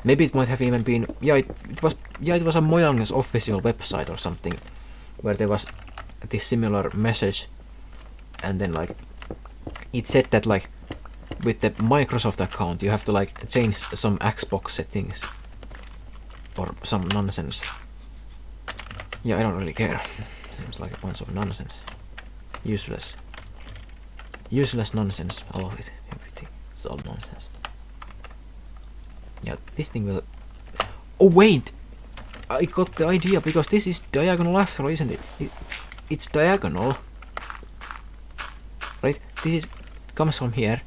Maybe it might have even been. It was a Mojang's official website or something, where there was this similar message, and then like it said that like with the Microsoft account you have to like change some Xbox settings or some nonsense. Yeah, I don't really care. Seems like a bunch of nonsense. Useless nonsense. All of it. Everything. It's all nonsense. Yeah, this thing will. Oh wait! I got the idea because this is diagonal after all, isn't it? It's diagonal. Right? This comes from here.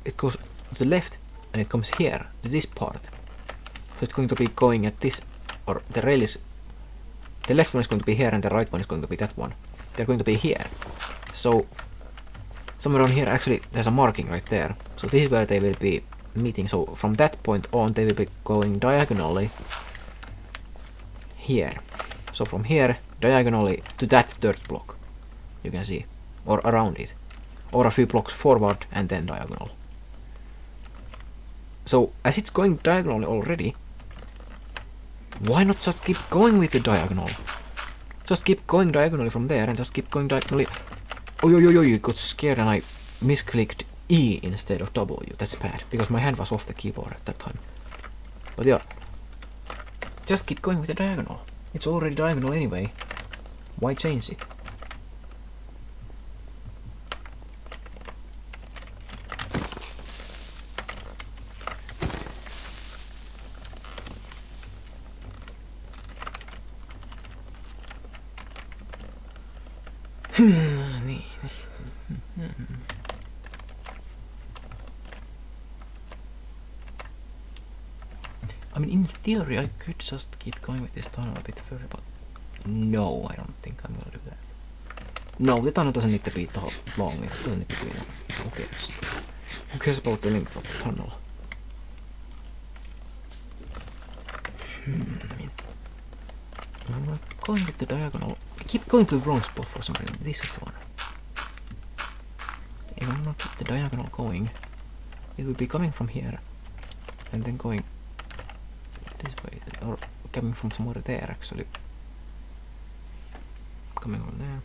It goes to the left and it comes here to this part. So it's going to be going at this, or the rail is. The left one is going to be here and the right one is going to be that one. They're going to be here. So somewhere on here actually there's a marking right there. So this is where they will be meeting. So from that point on they will be going diagonally here. So from here diagonally to that dirt block. You can see. Or around it. Or a few blocks forward and then diagonal. So as it's going diagonally already, why not just keep going with the diagonal? Just keep going diagonally from there and just keep going diagonally. Oh, you got scared and I misclicked E instead of W. That's bad, because my hand was off the keyboard at that time. But yeah, just keep going with the diagonal. It's already diagonal anyway. Why change it? I mean, in theory, I could just keep going with this tunnel a bit further, but no, I don't think I'm gonna do that. No, the tunnel doesn't need to be long. It doesn't need to be long. Who cares? Who cares about the length of the tunnel? I'm not going with the diagonal. I keep going to the wrong spot for some reason. This is the one. If I'm not keep the diagonal going, it will be coming from here and then going this way, or coming from somewhere there actually. Coming from there.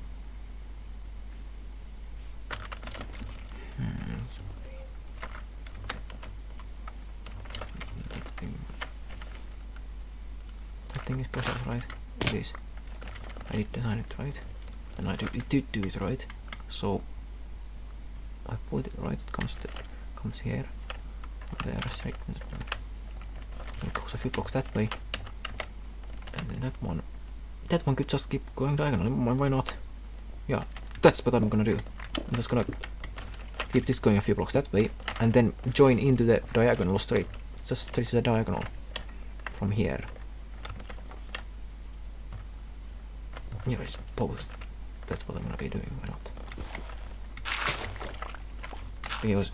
That thing is precise, right? It is. I did design it right, and I did do it right. So I put it right. It comes here. There, straight. It goes a few blocks that way, and then that one could just keep going diagonally. Why not? Yeah, that's what I'm gonna do. I'm just gonna keep this going a few blocks that way, and then join into the diagonal straight. Just straight to the diagonal from here. Yeah, I suppose that's what I'm gonna be doing. Why not? Because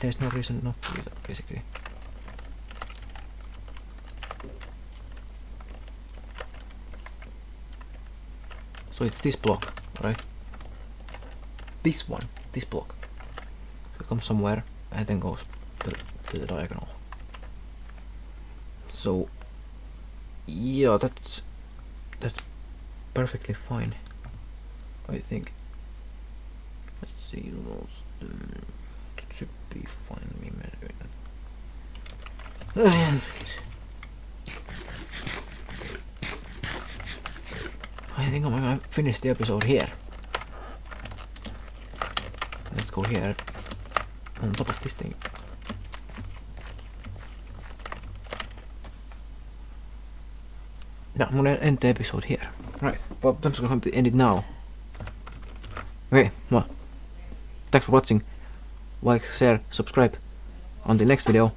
there's no reason not to do that, basically. So it's this block, right? This one, this block. So it comes somewhere and then goes to the diagonal. So yeah, that's perfectly fine, I think. Let's see, that should be fine. Me measuring that. And I think I'm gonna finish the episode here. Let's go here on top of this thing. Yeah, I'm gonna end the episode here. Right, well, I'm just gonna end it now. Okay, well, thanks for watching. Like, share, subscribe. On the next video.